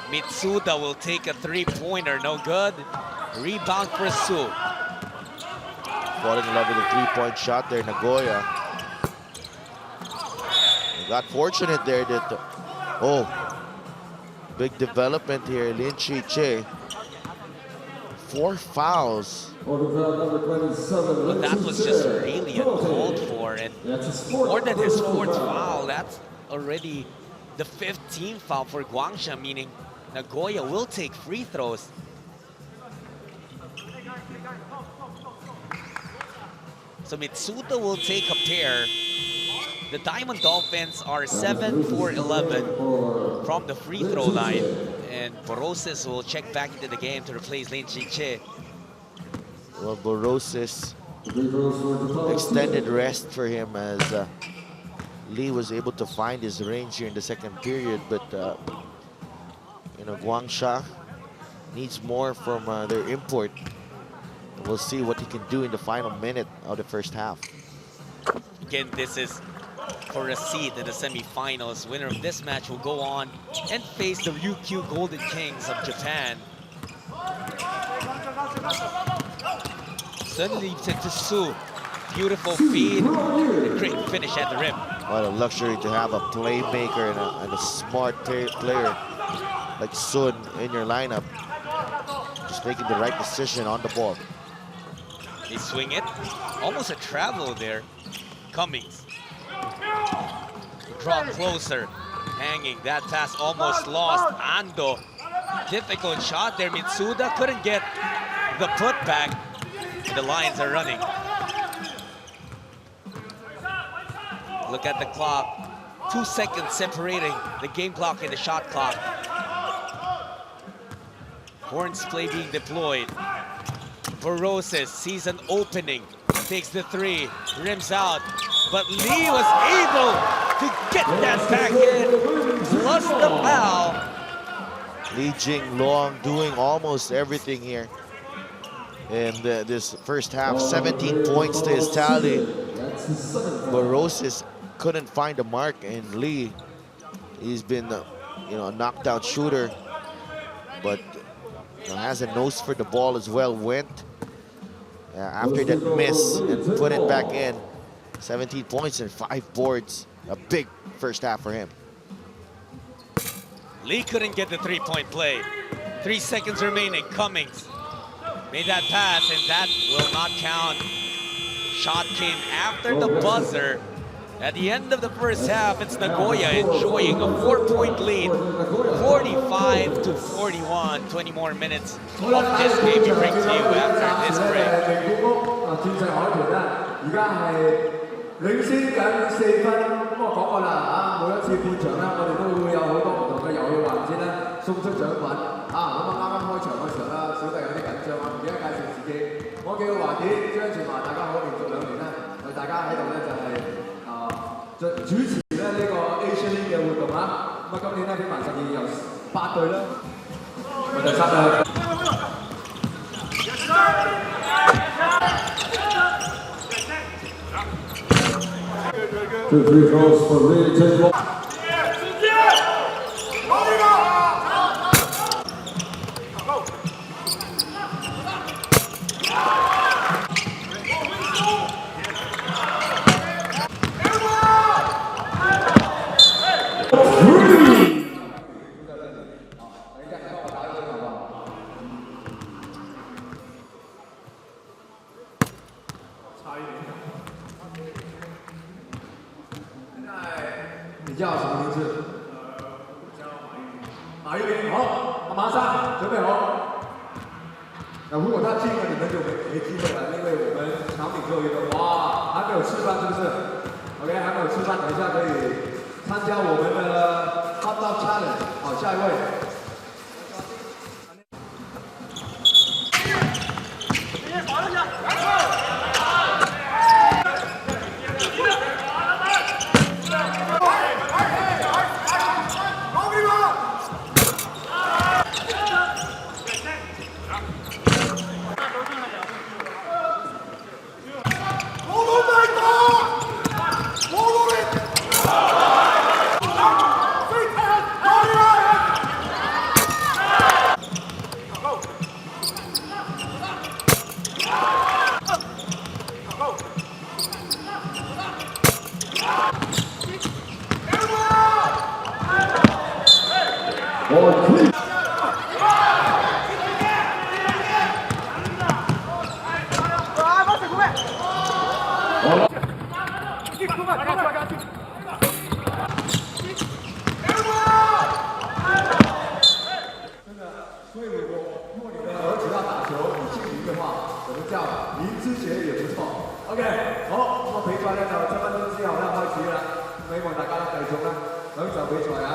Speaker 1: Mitsuda will take a 3-pointer, no good. Rebound for Su.
Speaker 2: Falling in love with a 3-point shot there, Nagoya. They got fortunate there that, oh, big development here, Lin Chi-che. 4 fouls.
Speaker 1: But that was just really uncalled for, and more than his 4th foul, that's already the 15th foul for Guangxia, meaning Nagoya will take free throws. So Mitsuda will take a pair. The Diamond Dolphins are 7 for 11 from the free throw line, and Borosis will check back into the game to replace Lin Chi-che.
Speaker 2: Well, Borosis, extended rest for him as Lee was able to find his range here in the second period, but you know, Guangxia needs more from their import. We'll see what he can do in the final minute of the first half.
Speaker 1: Again, this is for a seed in the semifinals. Winner of this match will go on and face the Ryukyu Golden Kings of Japan. Sun leaps into Su. Beautiful feed. A great finish at the rim.
Speaker 2: What a luxury to have a playmaker and a smart player like Sun in your lineup. Just making the right decision on the ball.
Speaker 1: They swing it. Almost a travel there. Cummings. Draw closer. Hanging. That pass almost lost. Ando. Difficult shot there. Mitsuda couldn't get the putback. The Lions are running. Look at the clock. 2 seconds separating the game clock and the shot clock. Horns play being deployed. Borosis sees an opening. Takes the 3. Rims out. But Lee was able to get that back in. Plus the foul.
Speaker 2: Lee Jing-long doing almost everything here. And this first half, 17 points to his tally. Borosis couldn't find a mark, and Lee, he's been you know, a knockdown shooter, but you know, has a nose for the ball as well. Went after that miss and put it back in. 17 points and 5 boards. A big first half for him.
Speaker 1: Lee couldn't get the 3-point play. 3 seconds remaining. Cummings made that pass, and that will not count. Shot came after the buzzer. At the end of the first half, it's Nagoya enjoying a 4-point lead. 45 to 41. 20 more minutes of this game we bring to you after this break.
Speaker 4: 領先緊4分，咁我講過啦每一次半場我哋都會有好多唔同嘅遊戲環節送出獎品咁啱啱開場嘅時候小弟有啲緊張唔記得介紹自己，我叫華典張全華，大家好，連續2年大家喺度就係就主持咧呢個 Asian League 嘅活動啦。咁啊，今年咧比曼實業有8隊啦。我第3隊。Two free throws for Lee Taylor. OK， 好，咁比賽咧就7分鐘之後咧開始啦，希望大家繼續啦，享受比賽啊！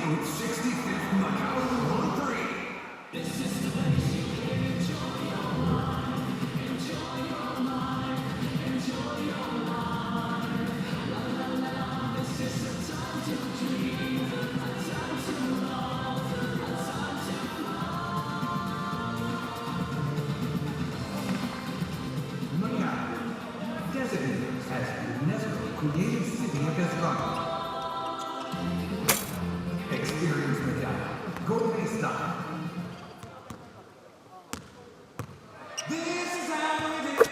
Speaker 5: Creative city of Islam. Experience the Jaya. Gourmet style. This is how we do.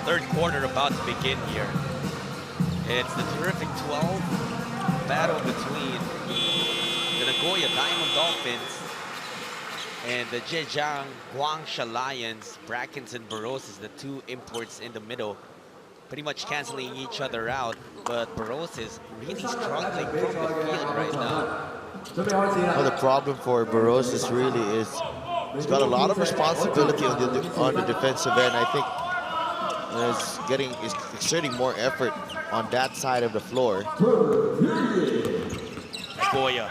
Speaker 1: Third quarter about to begin here. It's the terrific 12 battle between the Nagoya Diamond Dolphins and the Zhejiang Guangsha Lions. Brackens and Barros is the two imports in the middle, pretty much canceling each other out. But Barros is really struggling from the field right now.
Speaker 2: Well, the problem for Barros is he's got a lot of responsibility on the defensive end. I think is exerting more effort on that side of the floor.
Speaker 1: Nagoya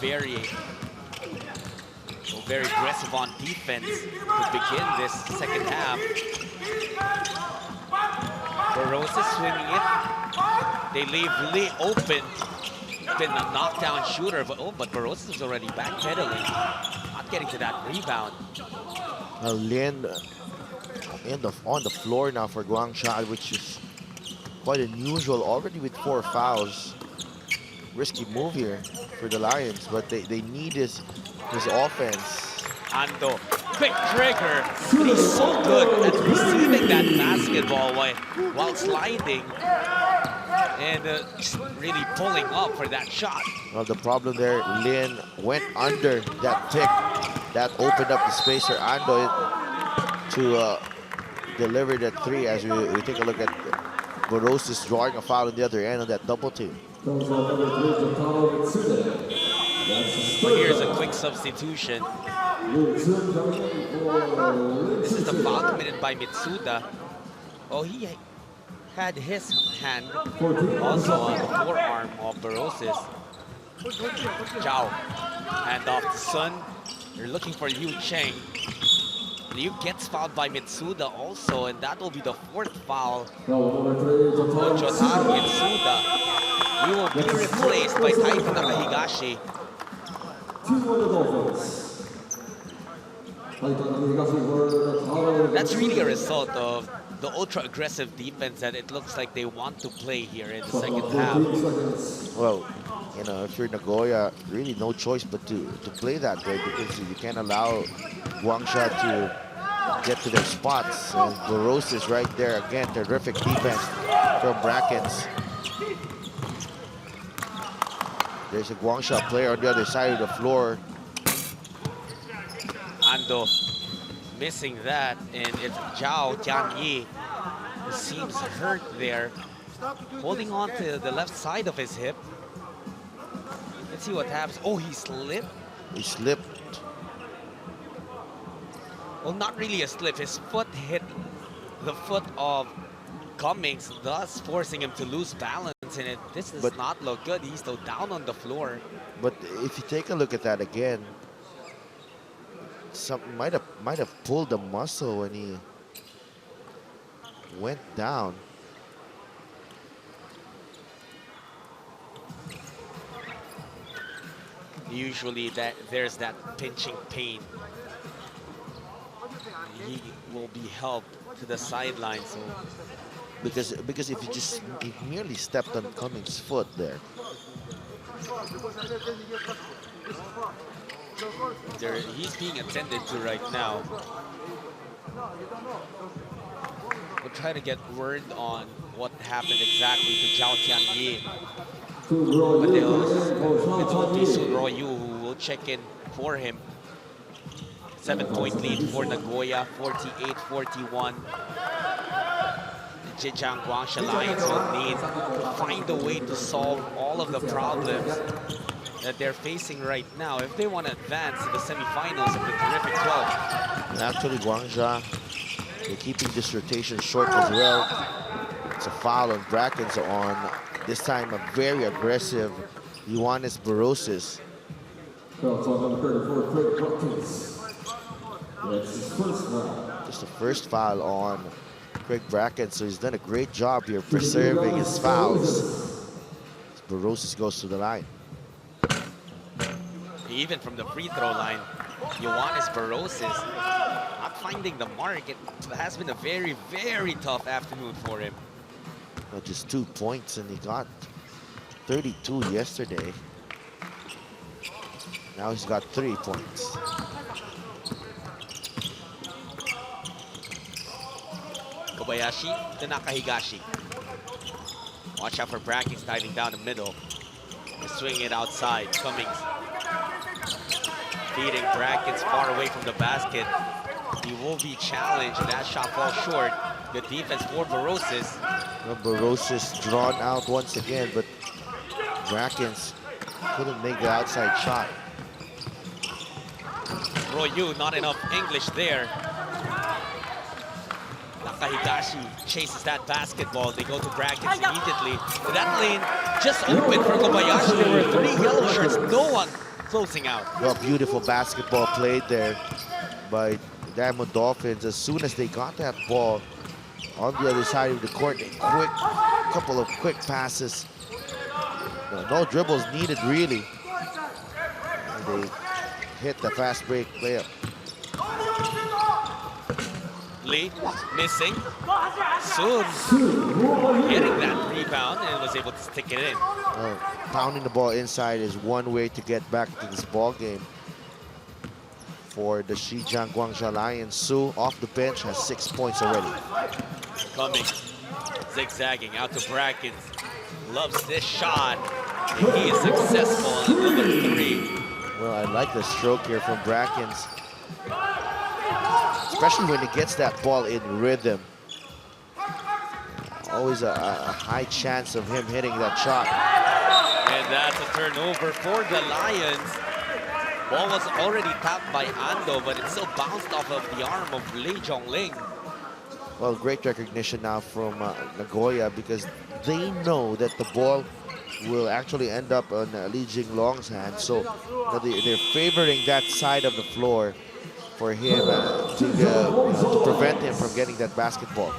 Speaker 1: very aggressive on defense to begin this second half. Barros is swinging it. They leave Lee open. Been a knockdown shooter, but Barros is already backpedaling, not getting to that rebound.
Speaker 2: Well, Lien on the floor now for Guangsha, which is quite unusual, already with 4 fouls. Risky move here for the Lions, but they need his offense.
Speaker 1: Ando quick trigger. But he's so good at receiving that basketball while sliding and just really pulling up for that shot.
Speaker 2: Well, the problem there, Lin went under that pick. That opened up the space for Ando to deliver that three as we take a look at Borosis drawing a foul on the other end of that double team.
Speaker 1: But here's a quick substitution. This is the foul committed by Mitsuda. Oh, he had his hand also on the forearm of Borosis. Zhao, hand off to Sun. They're looking for Liu Cheng. Liu gets fouled by Mitsuda also, and that will be the fourth foul. Jotaro Mitsuda. He will be replaced by Taiko Nakahigashi. That's really a result of the ultra-aggressive defense that it looks like they want to play here in the second half.
Speaker 2: Well, you know, if you're Nagoya, really no choice but to play that way because you can't allow Guangxia to get to their spots. And Boros is right there again. Terrific defense from Brackens. There's a Guangxia player on the other side of the floor.
Speaker 1: Ando missing that, and it's Zhao Tianyi who seems hurt there, holding on to the left side of his hip. Let's see what happens. Oh, he slipped.
Speaker 2: He slipped.
Speaker 1: Well, not really a slip. His foot hit the foot of Cummings, thus forcing him to lose balance. And this does not look good. He's still down on the floor.
Speaker 2: But if you take a look at that again, something might have pulled the muscle when he went down.
Speaker 1: Usually there's that pinching pain. He will be helped to the sideline. So
Speaker 2: because if he merely stepped on Cummings' foot there.
Speaker 1: He's being attended to right now. We'll try to get word on what happened exactly to Zhao Tianyi. But it's only Sun Royu who will check in for him. 7-point lead for Nagoya, 48-41. Zhejiang Guangxia Lions will need to find a way to solve all of the problems that they're facing right now if they want to advance to the semifinals of the terrific 12.
Speaker 2: And actually, Guangxia, they're keeping this rotation short as well. It's a foul on Brackens on, this time, a very aggressive Ioannis Borosis. Just the first foul on Craig Brackens, so he's done a great job here preserving his fouls. Borosis goes to the line.
Speaker 1: Even from the free throw line, Ioannis Borosis not finding the mark. It has been a very, very tough afternoon for him.
Speaker 2: Well, just 2 points, and he got 32 yesterday. Now he's got 3 points.
Speaker 1: Kobayashi to Nakahigashi. Watch out for Brackens diving down the middle. And swinging it outside. Cummings feeding Brackens far away from the basket. He will be challenged, and that shot falls short. Good defense for Borosis.
Speaker 2: Well, Borosis drawn out once again, but Brackens couldn't make the outside shot.
Speaker 1: Royu, not enough English there. Nakahigashi chases that basketball. They go to Brackens immediately. That lane just opened for Kobayashi. There were 3 yellow shirts, no one closing out.
Speaker 2: Well, beautiful basketball played there by Diamond Dolphins. As soon as they got that ball on the other side of the court, couple of quick passes. No dribbles needed, really. And they hit the fast break layup.
Speaker 1: Lee missing. Soon getting that rebound and was able to stick it in.
Speaker 2: Pounding the ball inside is one way to get back to this ball game for the Shijiang Guangzhou Lions. Su, off the bench, has 6 points already.
Speaker 1: Coming, zigzagging out to Brackens. Loves this shot. And he is successful on another 3.
Speaker 2: Well, I like the stroke here from Brackens, especially when he gets that ball in rhythm. Always a high chance of him hitting that shot.
Speaker 1: And that's a turnover for the Lions. Ball was already tapped by Ando, but it still bounced off of the arm of Lee Zhongling.
Speaker 2: Well, great recognition now from Nagoya, because they know that the ball will actually end up on Li Jinglong's hand. So they're favoring that side of the floor for him to prevent him from getting that basketball.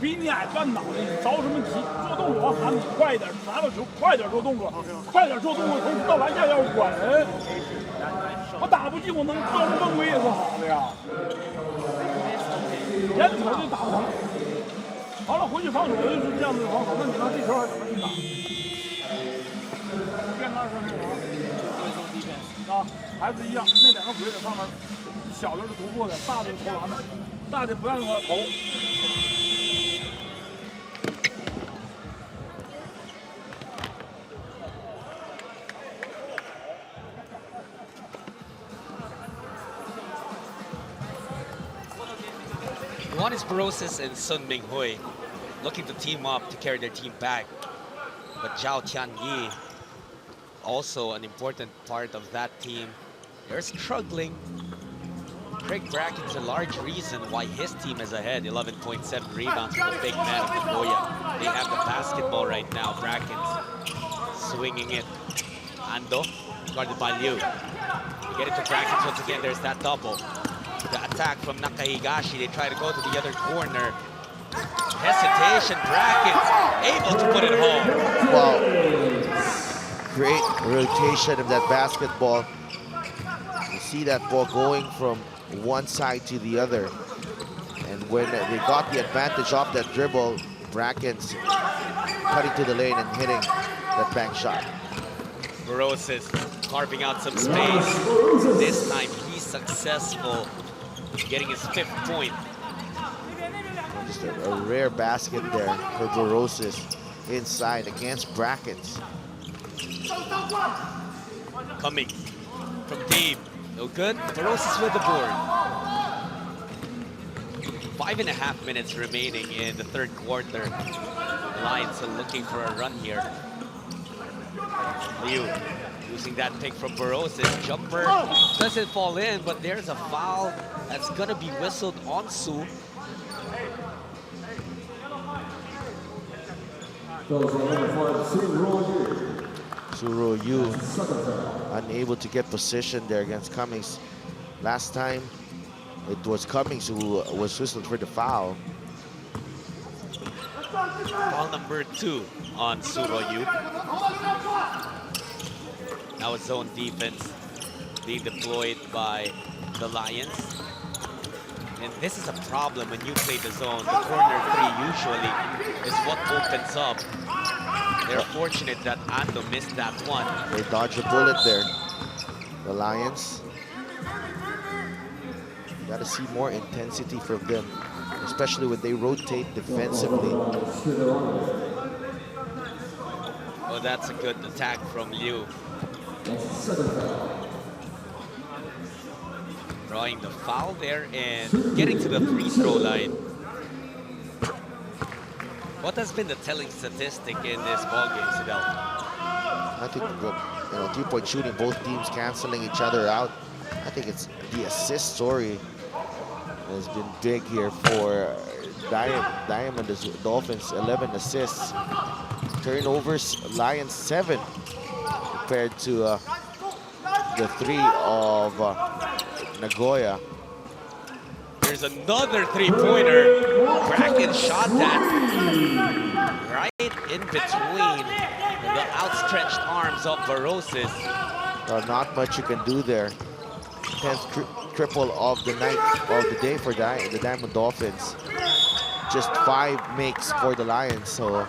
Speaker 6: 比你矮半脑袋，你着什么急？做动作喊你快一点，拿到球快点做动作，快点做动作，从头到篮下要稳。我打不进，我能装崩溃也是好的呀。眼瞅就打不成，好了，回去防守就是这样子的防守。那你拿这球还怎么去打？边杆上那玩啊，还是一样，那两个鬼在上面，小的是突破的，大的是投篮的，大的不让他投。
Speaker 1: One is Barosis and Sun Minghui looking to team up to carry their team back. But Zhao Tianyi, also an important part of that team, they're struggling. Craig Bracken's a large reason why his team is ahead. 11.7 rebounds from the big man of Nagoya. They have the basketball right now. Bracken's swinging it. Ando, guarded by Liu. They get it to Brackens once again. There's that double. The attack from Nakahigashi. They try to go to the other corner. Hesitation. Brackens able to put it home.
Speaker 2: Wow. Great rotation of that basketball. You see that ball going from one side to the other. And when they got the advantage off that dribble, Brackens cutting to the lane and hitting that bank shot.
Speaker 1: Barosis carving out some space. This time he's successful, getting his 5th point.
Speaker 2: Just a rare basket there for Barosis inside against Brackens.
Speaker 1: Coming from deep. No good. Barosis with the board. 5.5 minutes remaining in the 3rd quarter. The Lions are looking for a run here. Liu using that pick from Barosis. Jumper doesn't fall in, but there's a foul that's gonna be whistled on Su.
Speaker 2: Suro Yu unable to get position there against Cummings. Last time it was Cummings who was whistled for the foul.
Speaker 1: Foul number 2 on Suro Yu. Now a zone defense being deployed by the Lions. And this is a problem when you play the zone. The corner 3 usually is what opens up. They're fortunate that Ando missed that one.
Speaker 2: They dodged a bullet there. The Lions. Got to see more intensity from them, especially when they rotate defensively.
Speaker 1: Oh, that's a good attack from Liu. Drawing the foul there and getting to the free throw line. What has been the telling statistic in this ballgame, Sidel?
Speaker 2: I think, you know, 3-point shooting, both teams canceling each other out. I think it's the assist story has been big here for Diamond Dolphins. 11 assists. Turnovers, Lions 7 compared to the 3 of Nagoya.
Speaker 1: There's another three-pointer. Kraken shot that right in between the outstretched arms of Barosis.
Speaker 2: Not much you can do there. 10th triple of the night, of the day for the Diamond Dolphins. Just 5 makes for the Lions, so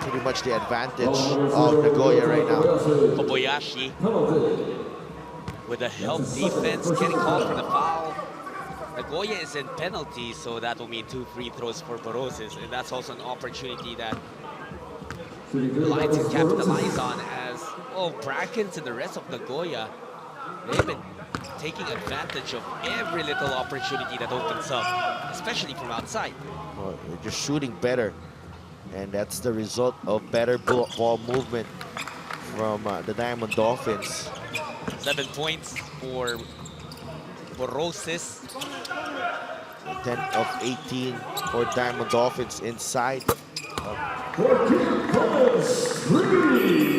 Speaker 2: pretty much the advantage of Nagoya right now.
Speaker 1: Kobayashi with a help defense, getting called for the foul. Nagoya is in penalty, so that will mean 2 free throws for Barosis, and that's also an opportunity that the Lions can capitalize on as, well, Brackens and the rest of Nagoya, they've been taking advantage of every little opportunity that opens up, especially from outside.
Speaker 2: Well, they're just shooting better, and that's the result of better ball movement from the Diamond Dolphins.
Speaker 1: 7 points for Barosis.
Speaker 2: 10 of 18 for Diamond Dolphins inside.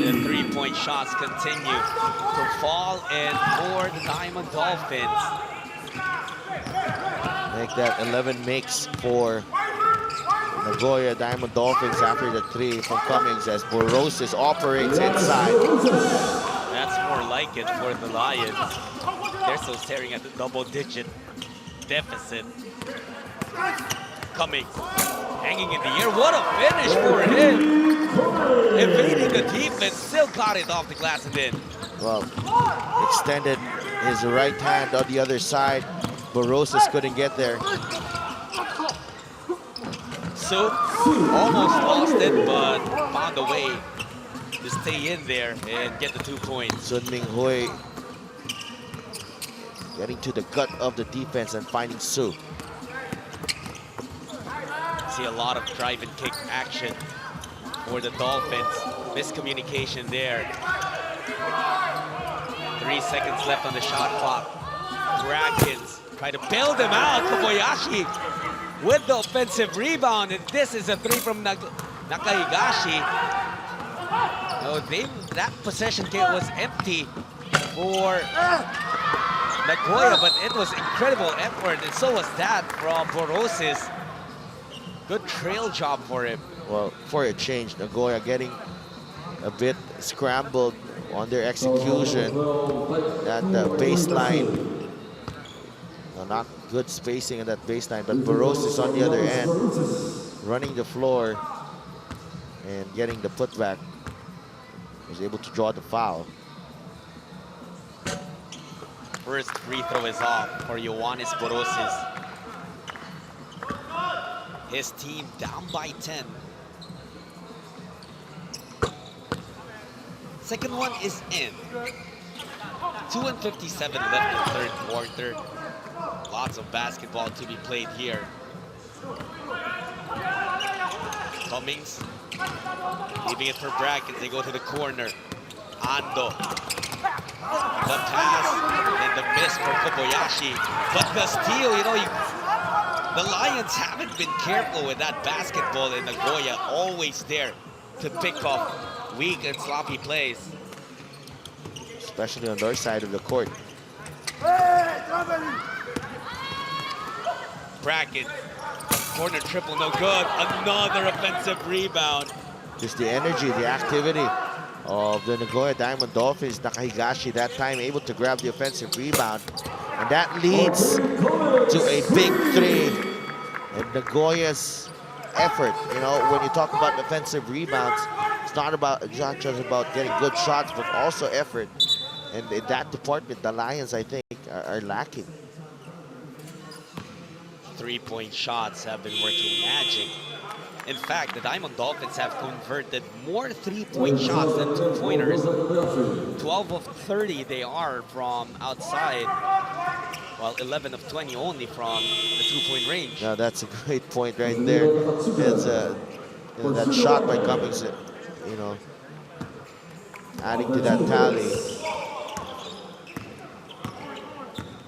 Speaker 1: The three-point shots continue to fall in for the Diamond Dolphins.
Speaker 2: Make that 11 makes for Nagoya Diamond Dolphins after the 3 from Cummings as Barosis operates inside.
Speaker 1: That's more like it for the Lions. They're still staring at the double-digit deficit. Cummings hanging in the air. What a finish for him! Evading the defense, still got it off the glass and in.
Speaker 2: Well, extended his right hand on the other side. Barosis couldn't get there.
Speaker 1: So almost lost it, but found a way to stay in there and get the 2 points.
Speaker 2: Sun Ming Hui getting to the gut of the defense and finding Su.
Speaker 1: See a lot of drive and kick action for the Dolphins. Miscommunication there. 3 seconds left on the shot clock. Dragons try to bail them out. Kobayashi with the offensive rebound, and this is a 3 from Nakahigashi. Oh, that possession game was empty for Nagoya, but it was incredible effort, and so was that from Barosis. Good trail job for him.
Speaker 2: Well, for a change, Nagoya getting a bit scrambled on their execution at the baseline. Not good spacing at that baseline, but Barosis on the other end, running the floor and getting the putback. Was able to draw the foul.
Speaker 1: First free throw is off for Ioannis Barosis. His team down by 10. Second one is in. 2:57 left in the 3rd quarter. Lots of basketball to be played here. Cummings leaving it for Brackens. They go to the corner. Ando. The pass and the miss for Kobayashi. But the steal, the Lions haven't been careful with that basketball, and Nagoya always there to pick off weak and sloppy plays.
Speaker 2: Especially on their side of the court.
Speaker 1: Brackens. Corner triple, no good. Another offensive rebound.
Speaker 2: Just the energy, the activity of the Nagoya Diamond Dolphins. Nakahigashi that time able to grab the offensive rebound. And that leads to a big 3. And Nagoya's effort, when you talk about defensive rebounds, it's not just about getting good shots, but also effort. And in that department, the Lions, I think, are lacking.
Speaker 1: 3-point shots have been working magic. In fact, the Diamond Dolphins have converted more 3-point shots than 2-pointers. 12 of 30 they are from outside, while 11 of 20 only from the 2-point range.
Speaker 2: Yeah, that's a great point right there. It's that shot by Cummings, adding to that tally.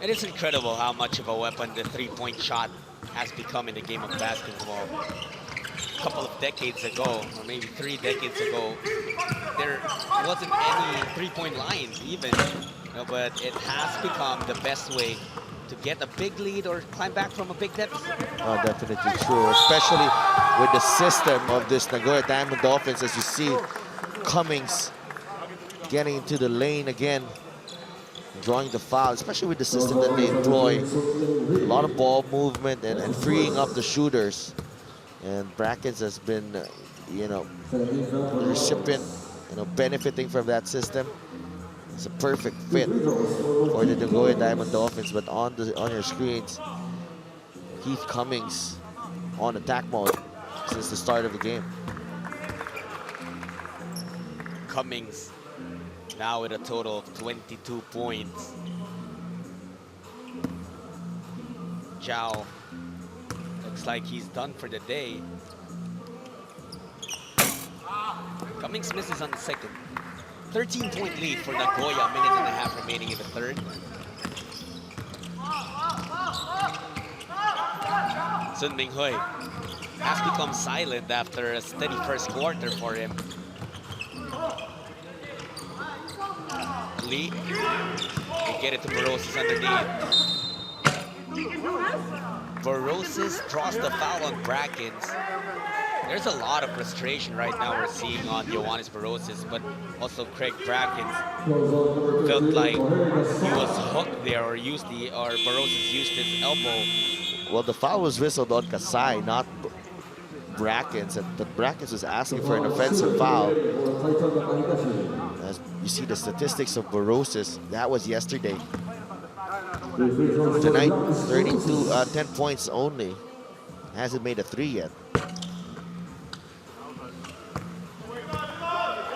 Speaker 1: It is incredible how much of a weapon the 3-point shot has become in the game of basketball. A couple of decades ago, or maybe 3 decades ago, there wasn't any 3-point line even, but it has become the best way to get a big lead or climb back from a big deficit.
Speaker 2: Oh, definitely true, especially with the system of this Nagoya Diamond Dolphins. As you see, Cummings getting into the lane again, drawing the foul, especially with the system that they employ. A lot of ball movement and freeing up the shooters. And Brackens has been, the recipient, benefiting from that system. It's a perfect fit for the Nagoya Diamond Dolphins. But on your screens, Heath Cummings on attack mode since the start of the game.
Speaker 1: Cummings now with a total of 22 points. Zhao looks like he's done for the day. Cummings misses on the second. 13-point lead for Nagoya, a minute and a half remaining in the third. Sun Minghui has become silent after a steady first quarter for him. Lee, they get it to Borosis underneath. Borosis draws the foul on Brackens. There's a lot of frustration right now we're seeing on Ioannis Borosis, but also Craig Brackens felt like he was hooked there, or Borosis used his elbow.
Speaker 2: Well, the foul was whistled on Kasai, not Brackens, but Brackens was asking for an offensive foul. As you see the statistics of Borosis, that was yesterday. Tonight, 10 points only. Hasn't made a 3 yet.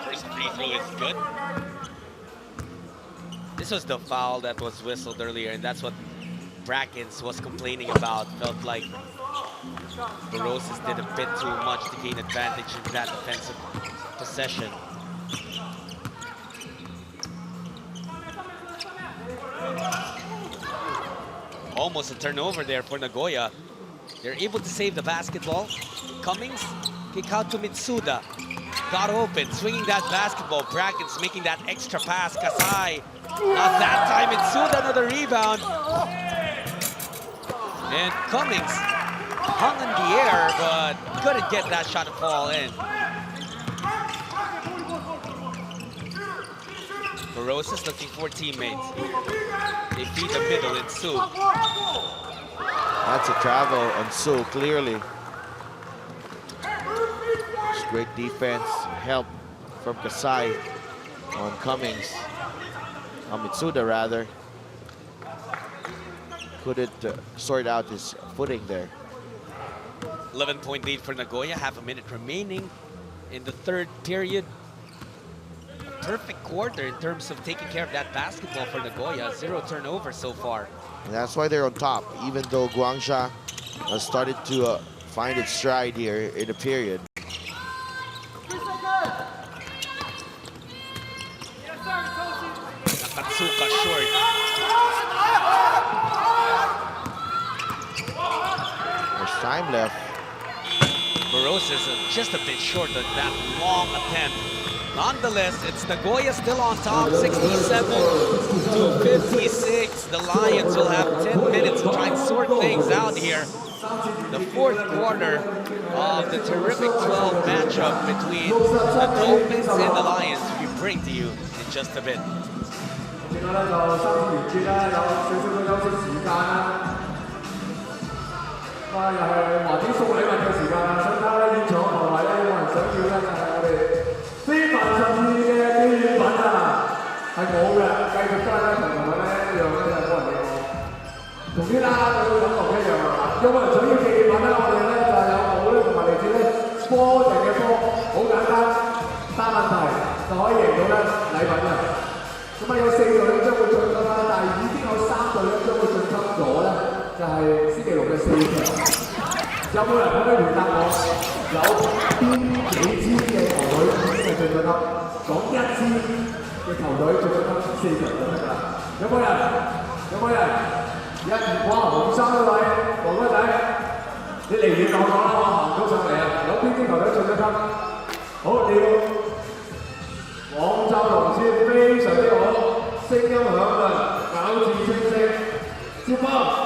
Speaker 1: First free throw is good. This was the foul that was whistled earlier, and that's what Brackens was complaining about. Felt like Borosis did a bit too much to gain advantage in that defensive possession. Almost a turnover there for Nagoya. They're able to save the basketball. Cummings, kick out to Mitsuda. Got open, swinging that basketball. Brackens making that extra pass. Kasai. Not that time, Mitsuda, another rebound. And Cummings hung in the air, but couldn't get that shot to fall in. Borosis looking for teammates. They feed the middle in Su.
Speaker 2: That's a travel on Su, clearly. Just great defense, help from Kasai on Cummings. On Mitsuda, rather. Couldn't sort out his footing there.
Speaker 1: 11-point lead for Nagoya, half a minute remaining in the third period. Perfect quarter in terms of taking care of that basketball for Nagoya. 0 turnover so far.
Speaker 2: And that's why they're on top, even though Guangxia has started to find its stride here in the period.
Speaker 1: Nakatsuka short.
Speaker 2: There's time left.
Speaker 1: Borosis is just a bit short of that long attempt. Nonetheless, it's Nagoya still on top, 67-56. The Lions will have 10 minutes to try and sort things out here. The fourth quarter of the terrific 12 matchup between the Dolphins and the Lions we bring to you in just a bit.
Speaker 4: Super!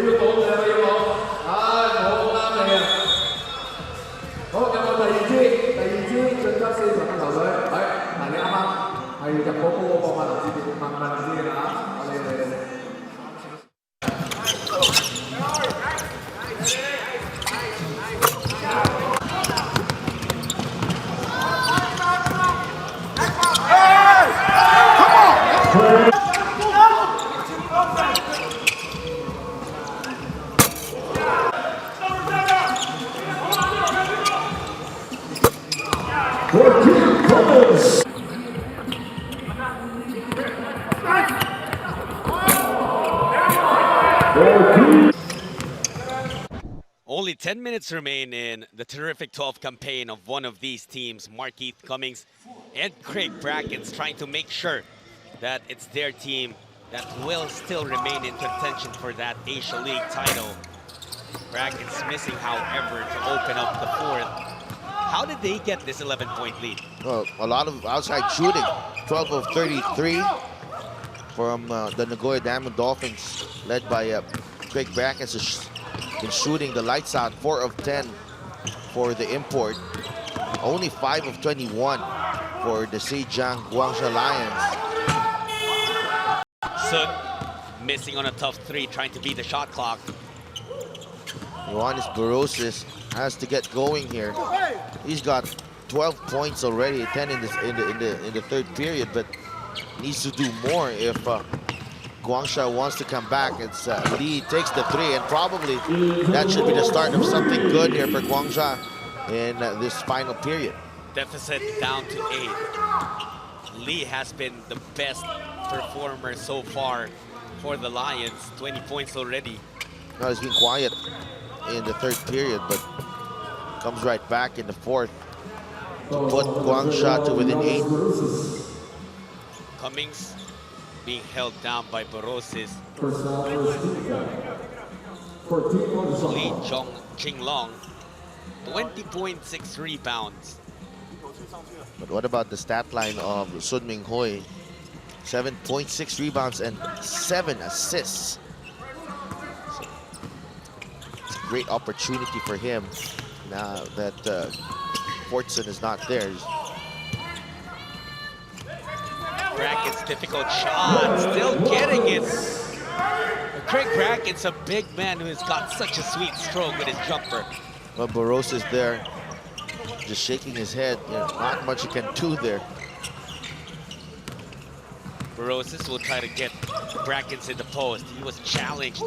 Speaker 4: 要講嘅要講，唉，冇啱你啊！好，有冇第二支？第二支晉級4場嘅球隊，係嗱，你啱啱係入嗰波個問林志傑問林志傑啦嚇，你。
Speaker 1: Only 10 minutes remain in the terrific 12 campaign of one of these teams, Markeith Cummings and Craig Bracken's trying to make sure that it's their team that will still remain in contention for that Asia League title. Bracken's missing, however, to open up the fourth. How did they get this 11-point lead?
Speaker 2: Well, a lot of outside shooting, 12 of 33 from the Nagoya Diamond Dolphins, led by Craig Brackens. In shooting the lights out, 4 of 10 for the import. Only 5 of 21 for the Zhejiang Guangzhou Lions.
Speaker 1: Sun missing on a tough three, trying to beat the shot clock.
Speaker 2: Ioannis Barosis has to get going here. He's got 12 points already, 10 in the third period, but needs to do more if Guangzhou wants to come back. It's Lee takes the three, and probably that should be the start of something good here for Guangzhou in this final period.
Speaker 1: Deficit down to 8. Lee has been the best performer so far for the Lions. 20 points already.
Speaker 2: Now he's been quiet in the third period, but comes right back in the fourth to put Guangzhou to within 8.
Speaker 1: Cummings being held down by Barosis. Lee Jinglong, 20.6 rebounds.
Speaker 2: But what about the stat line of Sun Ming Hui? 7.6 rebounds and 7 assists. So it's a great opportunity for him now that Fortson is not there.
Speaker 1: Bracken's difficult shot, still getting it. Craig Bracken's a big man who has got such a sweet stroke with his jumper.
Speaker 2: Well, Barosis is there, just shaking his head. Not much he can do there.
Speaker 1: Barosis will try to get Brackens in the post. He was challenged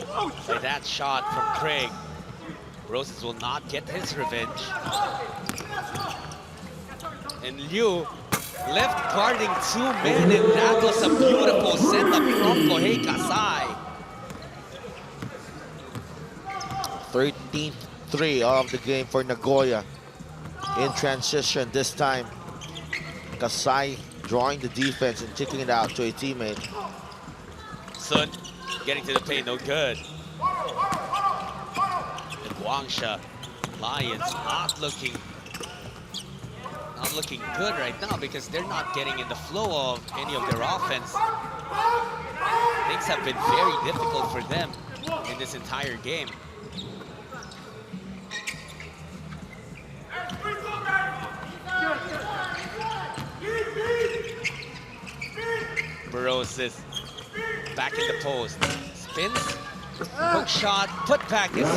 Speaker 1: by that shot from Craig. Barosis will not get his revenge. And Liu left guarding 2 men, and that was a beautiful setup from Kohei Kasai.
Speaker 2: 13th three of the game for Nagoya. In transition this time, Kasai drawing the defense and kicking it out to a teammate.
Speaker 1: Sun getting to the paint, no good. The Guangzhou Lions not looking good right now because they're not getting in the flow of any of their offense. Things have been very difficult for them in this entire game. Barosis back in the post, spins, hook shot, put back is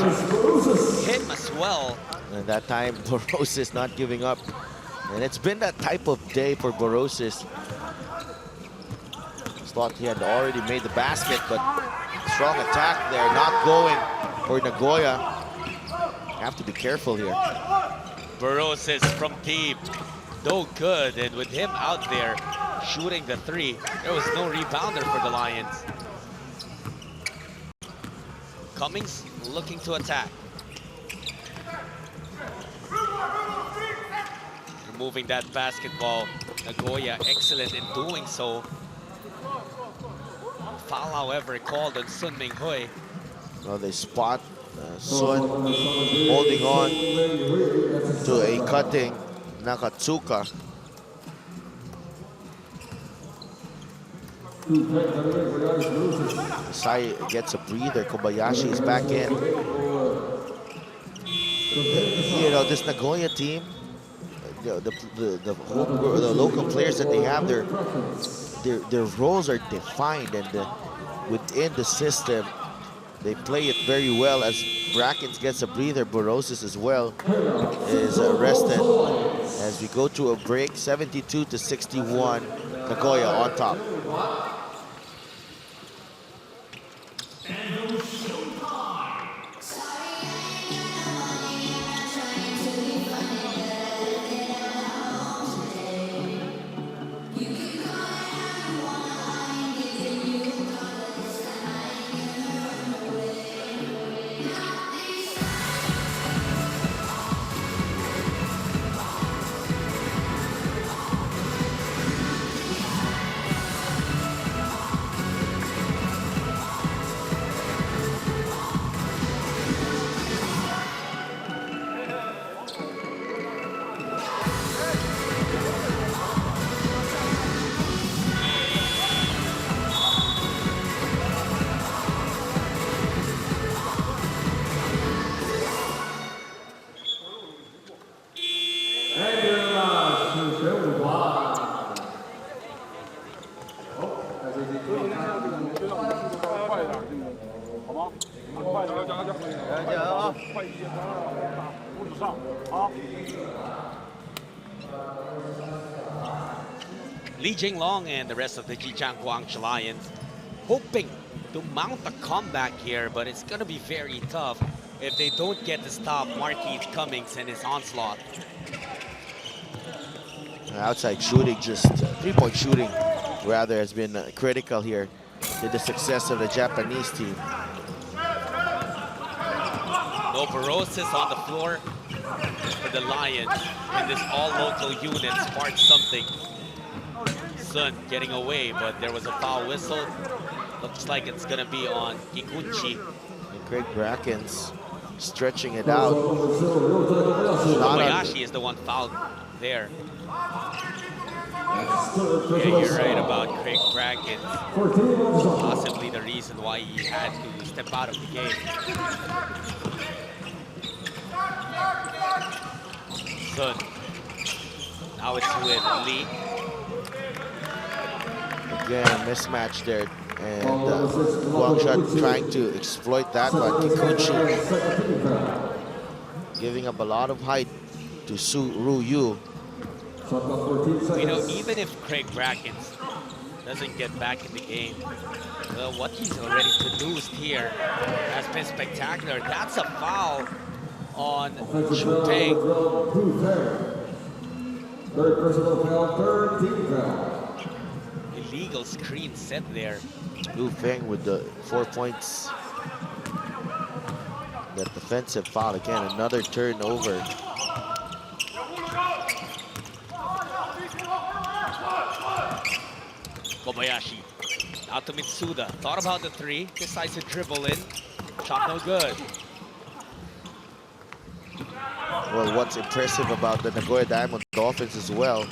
Speaker 1: him as well.
Speaker 2: And that time, Barosis not giving up. And it's been that type of day for Barosis. Thought he had already made the basket, but strong attack there, not going for Nagoya. Have to be careful here.
Speaker 1: Barosis from deep, no good, and with him out there shooting the three, there was no rebounder for the Lions. Cummings looking to attack. Removing that basketball. Nagoya excellent in doing so. Foul, however, called on Sun Ming Hui.
Speaker 2: Well, they spot Sun holding on to a cutting Nakatsuka. Sai gets a breather. Kobayashi is back in. You know, this Nagoya team, the local players that they have, their roles are defined, and within the system, they play it very well. As Brackens gets a breather, Borosis as well is arrested. As we go to a break, 72-61, Nagoya on top.
Speaker 1: Li Jinglong and the rest of the Jijiang Guangzhou Lions hoping to mount a comeback here, but it's going to be very tough if they don't get to stop Marquise Cummings and his onslaught.
Speaker 2: Outside shooting, just three-point shooting, rather, has been critical here to the success of the Japanese team.
Speaker 1: No Borosis on the floor for the Lions, and this all-local unit sparked something. Sun getting away, but there was a foul whistle. Looks like it's gonna be on Kikuchi.
Speaker 2: And Craig Brackens stretching it out.
Speaker 1: Kobayashi is the one fouled there. Yeah, you're right about Craig Brackens. Possibly the reason why he had to step out of the game. Sun. Now it's with Lee.
Speaker 2: Again, mismatch there, and Guangzhou trying to exploit that one. Kikuchi giving up a lot of height to Ru Yu.
Speaker 1: You know, even if Craig Brackens doesn't get back in the game, well, what he's already produced here has been spectacular. That's a foul on Chu Peng.
Speaker 4: Third personal foul, third team foul.
Speaker 1: Illegal screen set there.
Speaker 2: Lu Feng with the 4 points. That defensive foul again, another turnover.
Speaker 1: Kobayashi out to Mitsuda. Thought about the three, decides to dribble in. Shot no good.
Speaker 2: Well, what's impressive about the Nagoya Diamond Dolphins as well,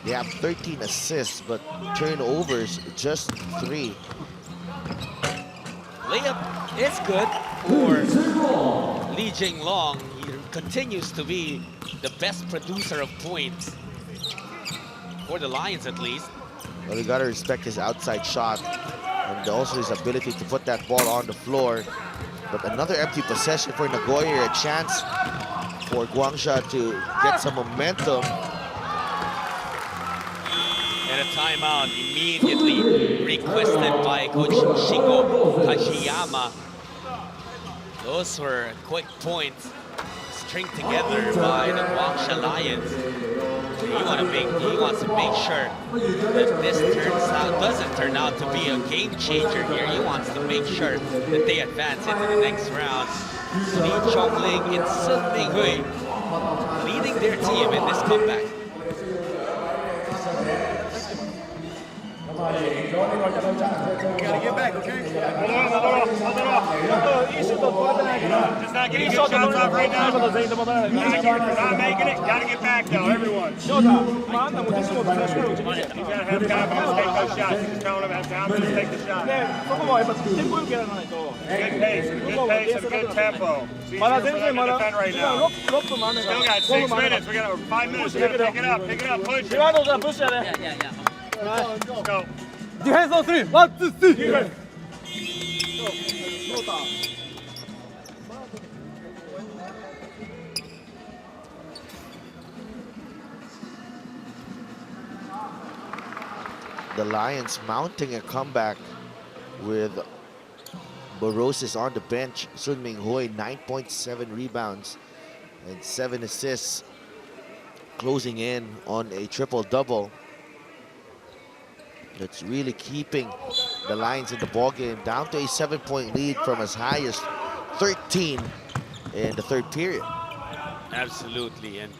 Speaker 2: they have 13 assists, but turnovers just 3.
Speaker 1: Layup is good for Li Jinglong. He continues to be the best producer of points for the Lions, at least.
Speaker 2: Well, you gotta respect his outside shot and also his ability to put that ball on the floor. But another empty possession for Nagoya, a chance for Guangzhou to get some momentum.
Speaker 1: And a timeout immediately requested by Coach Shingo Kajiyama. Those were quick points stringed together by the Guangzhou Lions. He wants to make sure that this doesn't turn out to be a game changer here. He wants to make sure that they advance into the next round. Lee Chongling and Sun Minghui leading their team in this comeback.
Speaker 3: Gotta get back, okay? Just not getting good shots off right now. Not making it. Gotta get back though, everyone. You gotta have confidence, take those shots. You're just telling them have confidence, take the shot. Good pace and good tempo. It's easier for them to defend right now. Still got 6 minutes. We got 5 minutes. We gotta pick it up, push it. Let's go.
Speaker 6: Defense on 3. 1, 2, 3.
Speaker 2: The Lions mounting a comeback with Borosis on the bench. Sun Ming Hui, 9.7 rebounds and 7 assists, closing in on a triple-double. That's really keeping the Lions in the ballgame down to a 7-point lead from as high as 13 in the third period.
Speaker 1: Absolutely, and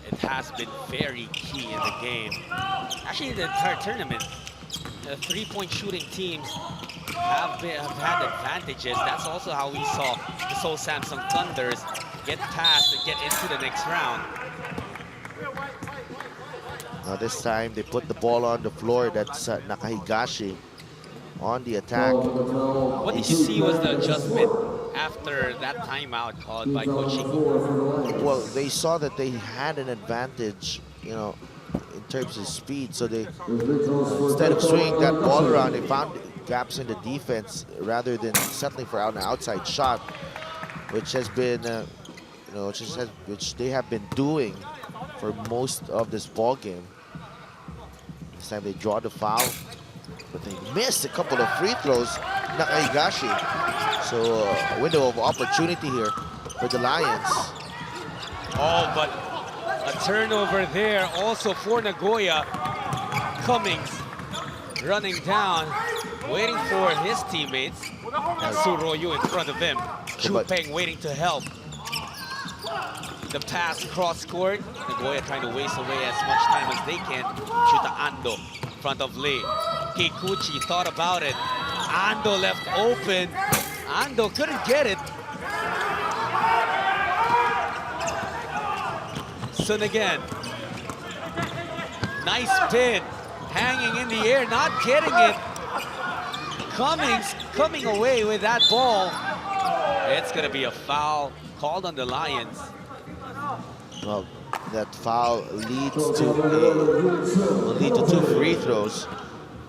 Speaker 1: it has been very key in the game. Actually, the entire tournament, the three-point shooting teams have had advantages. That's also how we saw the Seoul Samsung Thunders get past and get into the next round.
Speaker 2: Now this time they put the ball on the floor. That's Nakahigashi on the attack.
Speaker 1: What did you see was the adjustment after that timeout called by Coach Shingo?
Speaker 2: Well, they saw that they had an advantage, you know, in terms of speed. So they, instead of swinging that ball around, they found gaps in the defense rather than settling for an outside shot, which has been, you know, which they have been doing for most of this ball game. This time they draw the foul, but they missed a couple of free throws. Nakahigashi. So a window of opportunity here for the Lions.
Speaker 1: Oh, but a turnover there also for Nagoya. Cummings running down, waiting for his teammates. And Suroyu in front of him. Chu Peng waiting to help. The pass cross court. Nagoya trying to waste away as much time as they can. Chuta Ando in front of Lee. Kikuchi thought about it. Ando left open. Ando couldn't get it. Sun again. Nice spin. Hanging in the air, not getting it. Cummings coming away with that ball. It's gonna be a foul called on the Lions.
Speaker 2: Well, that foul leads to will lead to 2 free throws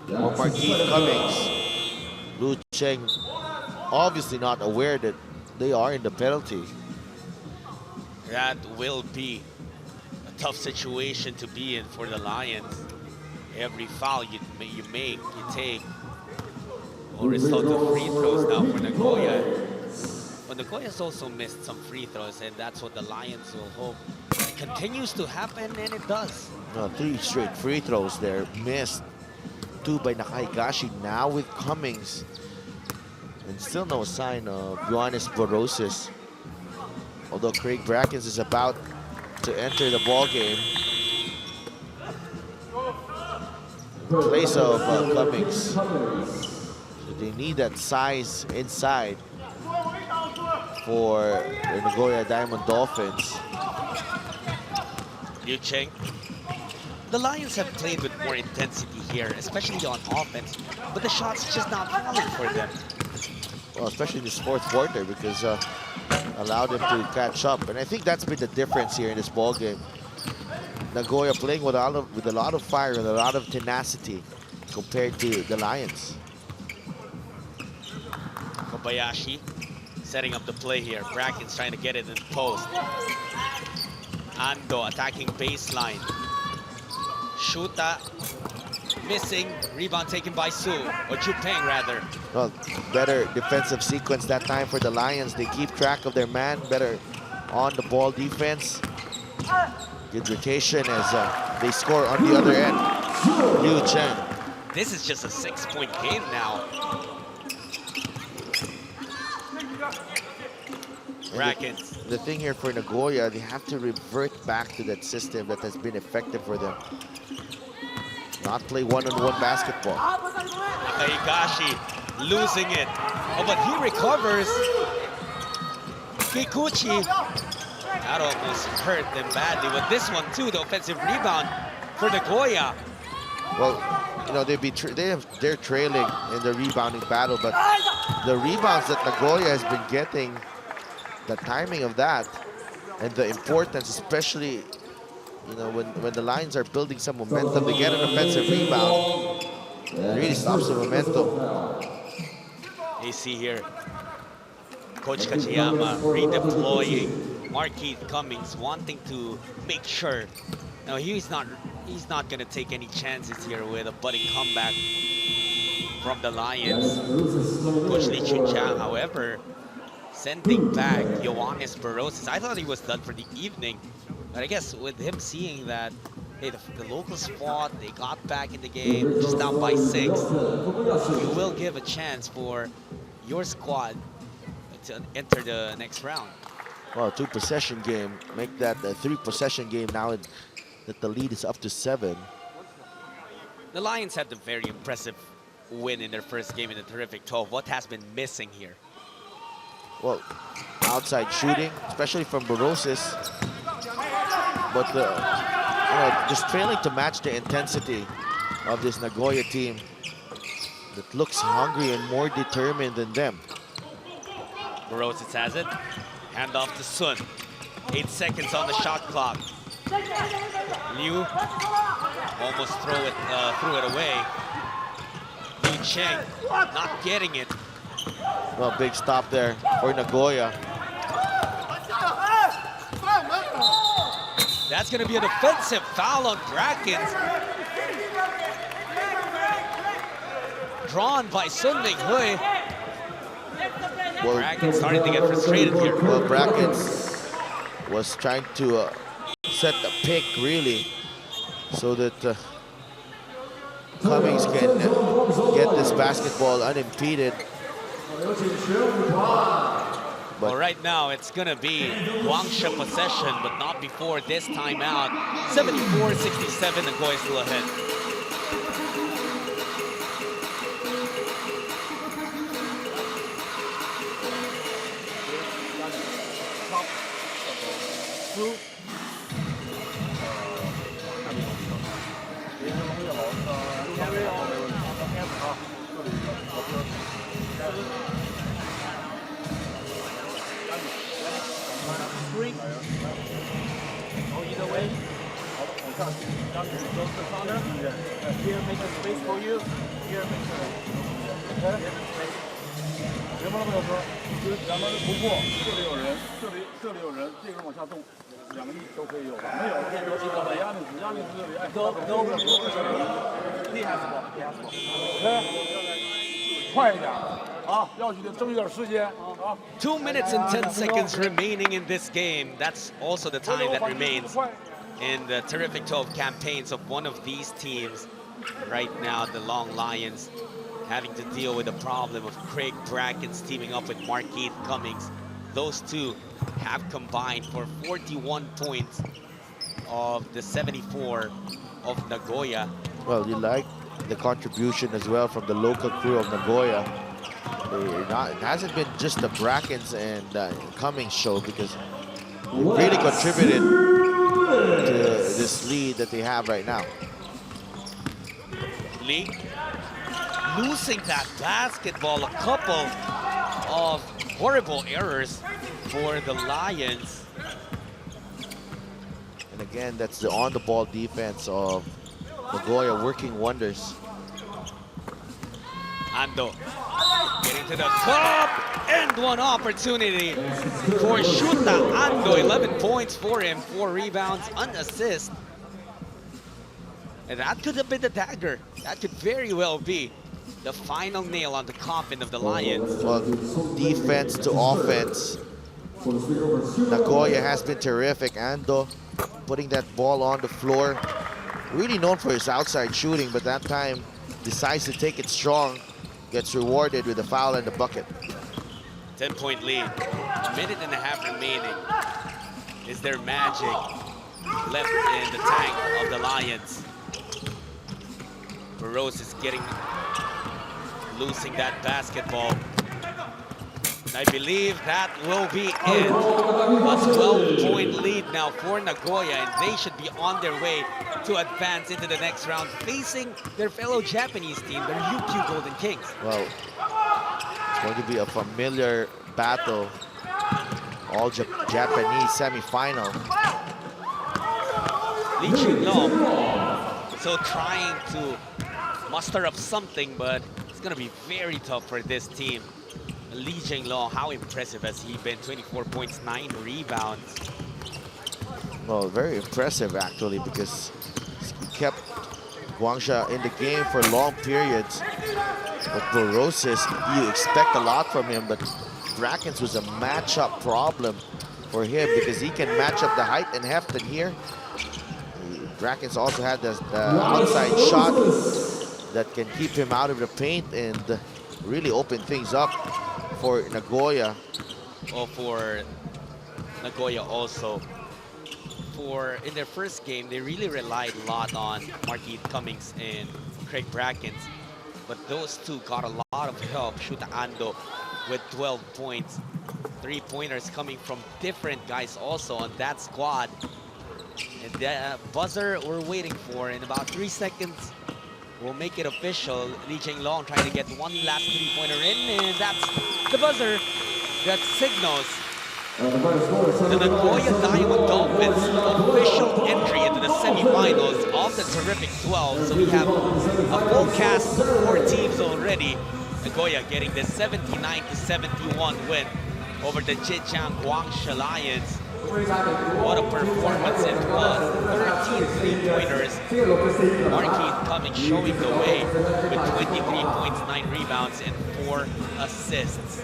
Speaker 2: for Marquise Cummings. Lu Cheng obviously not aware that they are in the penalty.
Speaker 1: That will be a tough situation to be in for the Lions. Every foul you make, you take, will result in free throws now for Nagoya. But Nagoya's also missed some free throws, and that's what the Lions will hope it continues to happen, and it does.
Speaker 2: 3 straight free throws there, missed. 2 by Nakahigashi, now with Cummings. And still no sign of Ioannis Borosis. Although Craig Brackens is about to enter the ball game. In place of Cummings. So they need that size inside for the Nagoya Diamond Dolphins.
Speaker 1: Liu Cheng. The Lions have played with more intensity here, especially on offense, but the shots just not falling for them.
Speaker 2: Well, especially in this fourth quarter, because allowed them to catch up, and I think that's been the difference here in this ball game. Nagoya playing with a lot of fire and a lot of tenacity compared to the Lions.
Speaker 1: Kobayashi setting up the play here. Brackens trying to get it in post. Ando attacking baseline. Shuta missing. Rebound taken by Su, or Chu Peng rather.
Speaker 2: Well, better defensive sequence that time for the Lions. They keep track of their man, better on the ball defense. Good rotation as they score on the other end. Liu Cheng.
Speaker 1: This is just a 6-point game now. Brackens.
Speaker 2: The thing here for Nagoya, they have to revert back to that system that has been effective for them. Not play one-on-one basketball.
Speaker 1: Nakahigashi losing it. Oh, but he recovers. Kikuchi. That almost hurt them badly. With this one too, the offensive rebound for Nagoya.
Speaker 2: Well, you know, they're trailing in the rebounding battle, but the rebounds that Nagoya has been getting, the timing of that, and the importance, especially, you know, when the Lions are building some momentum, they get an offensive rebound. It really stops the momentum.
Speaker 1: You see here, Coach Kachiyama redeploying Marquise Cummings, wanting to make sure. No, he's not going to take any chances here with a budding comeback from the Lions. Coach Lee Chun-chang, however, sending back Ioannis Barosis. I thought he was done for the evening, but I guess with him seeing that, hey, the locals fought, they got back in the game, just down by 6, you will give a chance for your squad to enter the next round.
Speaker 2: Well, 2-possession game, make that a 3-possession game now that the lead is up to 7.
Speaker 1: The Lions had a very impressive win in their first game in the Terrific 12. What has been missing here?
Speaker 2: Well, outside shooting, especially from Barosis, but you know, just failing to match the intensity of this Nagoya team that looks hungry and more determined than them.
Speaker 1: Barosis has it. Hand off to Sun. 8 seconds on the shot clock. Liu almost threw it away. Liu Cheng not getting it.
Speaker 2: Well, big stop there for Nagoya.
Speaker 1: That's going to be an offensive foul on Brackens. Drawn by Sun Ming Hui.
Speaker 2: Well,
Speaker 1: Brackens starting to get frustrated here.
Speaker 2: Well, Brackens was trying to set the pick, really, so that Cummings can get this basketball unimpeded.
Speaker 1: Well, right now it's going to be Guangzhou possession, but not before this timeout. 74-67, Nagoya still ahead.
Speaker 6: Either way, here make a space for you. Here make a space. 明白了没有，哥？就是咱们突破，这里有人，这里有人，这个人往下动，2个都可以有。没有，这个这个压力是这里，哎，都厉害死我，厉害死我。快一点啊，要去争取点时间啊。
Speaker 1: 2 minutes and 10 seconds remaining in this game. That's also the time that remains in the Terrific 12 campaigns of one of these teams. Right now, the Long Lions having to deal with the problem of Craig Brackens teaming up with Marquise Cummings. Those two have combined for 41 points of the 74 of Nagoya.
Speaker 2: Well, you like the contribution as well from the local crew of Nagoya. It hasn't been just the Brackens and Cummings show, because they really contributed to this lead that they have right now.
Speaker 1: Lee losing that basketball, a couple of horrible errors for the Lions.
Speaker 2: And again, that's the on-the-ball defense of Nagoya working wonders.
Speaker 1: Ando getting to the cup, and one opportunity for Shuta Ando. 11 points for him, 4 rebounds, an assist. And that could have been the dagger. That could very well be the final nail on the coffin of the Lions.
Speaker 2: Well, defense to offense. Nagoya has been terrific. Ando putting that ball on the floor. Really known for his outside shooting, but that time decides to take it strong. Gets rewarded with a foul and the bucket.
Speaker 1: 10-point lead. A minute and a half remaining. Is there magic left in the tank of the Lions? Barros is losing that basketball. I believe that will be it. A 12-point lead now for Nagoya, and they should be on their way to advance into the next round, facing their fellow Japanese team, their UQ Golden Kings.
Speaker 2: Well, it's going to be a familiar battle. All Japanese semi-final.
Speaker 1: Lee Chun-Long still trying to muster up something, but it's going to be very tough for this team. Lee Jinglong, how impressive has he been? 24 points, 9 rebounds.
Speaker 2: Well, very impressive actually, because he kept Guangxia in the game for long periods. But Borosis, you expect a lot from him, but Brackens was a matchup problem for him because he can match up the height and heft, and here Brackens also had the outside shot that can keep him out of the paint and really open things up for Nagoya.
Speaker 1: Well, for Nagoya also, in their first game, they really relied a lot on Marquise Cummings and Craig Brackens, but those two got a lot of help. Shuta Ando with 12 points, 3-pointers coming from different guys also on that squad. And the buzzer we're waiting for in about 3 seconds. We'll make it official. Lee Jinglong trying to get one last 3-pointer in, and that's the buzzer that signals the Nagoya Diamond Dolphins official entry into the semifinals of the Terrific 12. So we have a full cast of 4 teams already. Nagoya getting the 79-71 win over the Zhejiang Guangxia Lions. What a performance it was. 13 3-pointers. Marquise Cummings showing the way with 23 points, 9 rebounds, and 4 assists.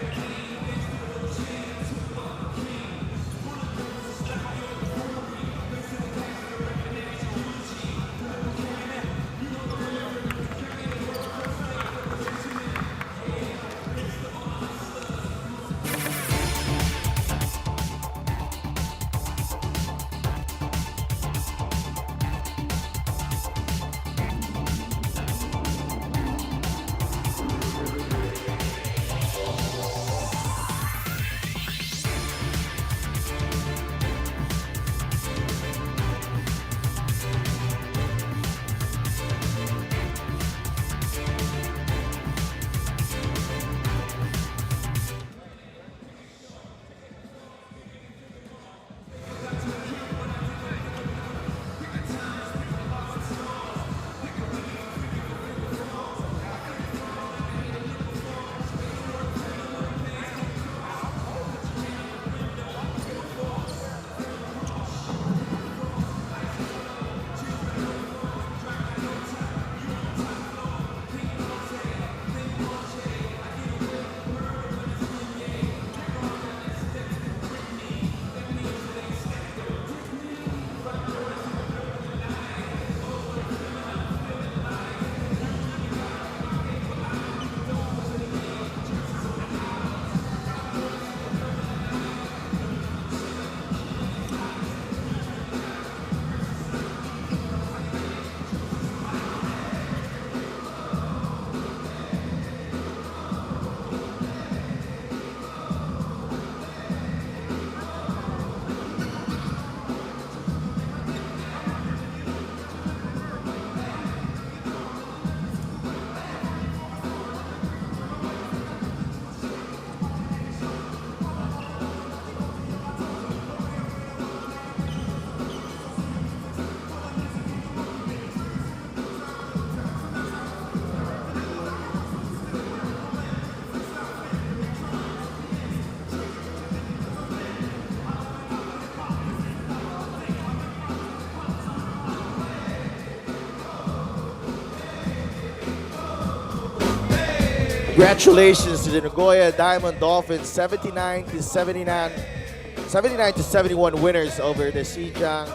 Speaker 2: Congratulations to the Nagoya Diamond Dolphins, 79-71 winners over the Zhejiang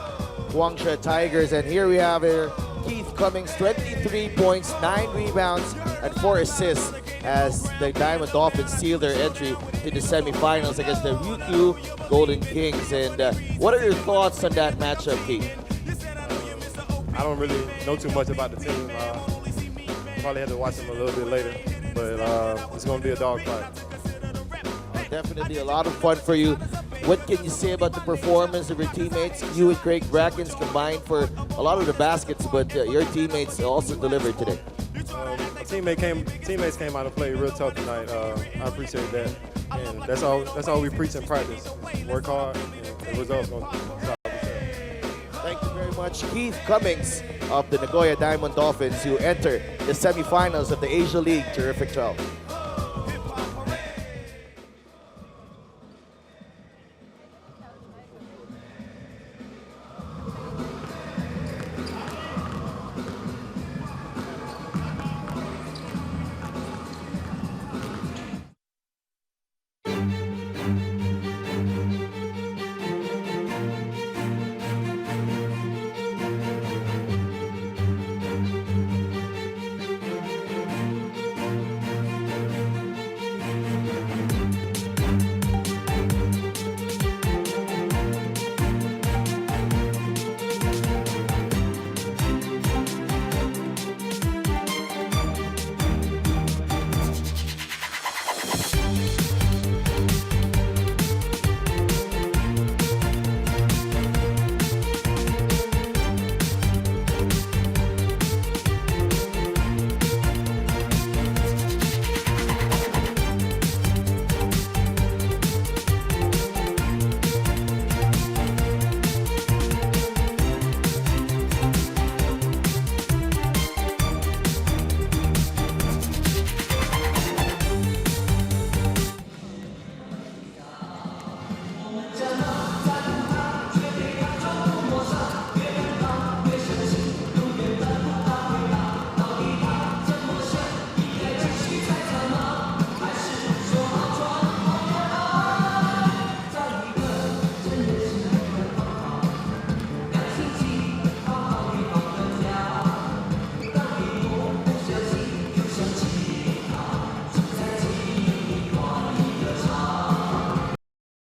Speaker 2: Guangxia Tigers. And here we have Keith Cummings, 23 points, 9 rebounds, and 4 assists as the Diamond Dolphins seal their entry to the semifinals against the Ryukyu Golden Kings. And what are your thoughts on that matchup, Keith?
Speaker 3: I don't really know too much about the team. Probably have to watch them a little bit later, but it's going to be a dogfight.
Speaker 2: definitely a lot of fun for you. What can you say about the performance of your teammates? You and Craig Brackens combined for a lot of the baskets, but your teammates also delivered today.
Speaker 7: Teammates came out and played real tough tonight. I appreciate that, and that's all we preach in practice. Work hard, and the results going to stop.
Speaker 2: Thank you very much, Keith Cummings of the Nagoya Diamond Dolphins, who enter the semifinals of the Asia League Terrific 12.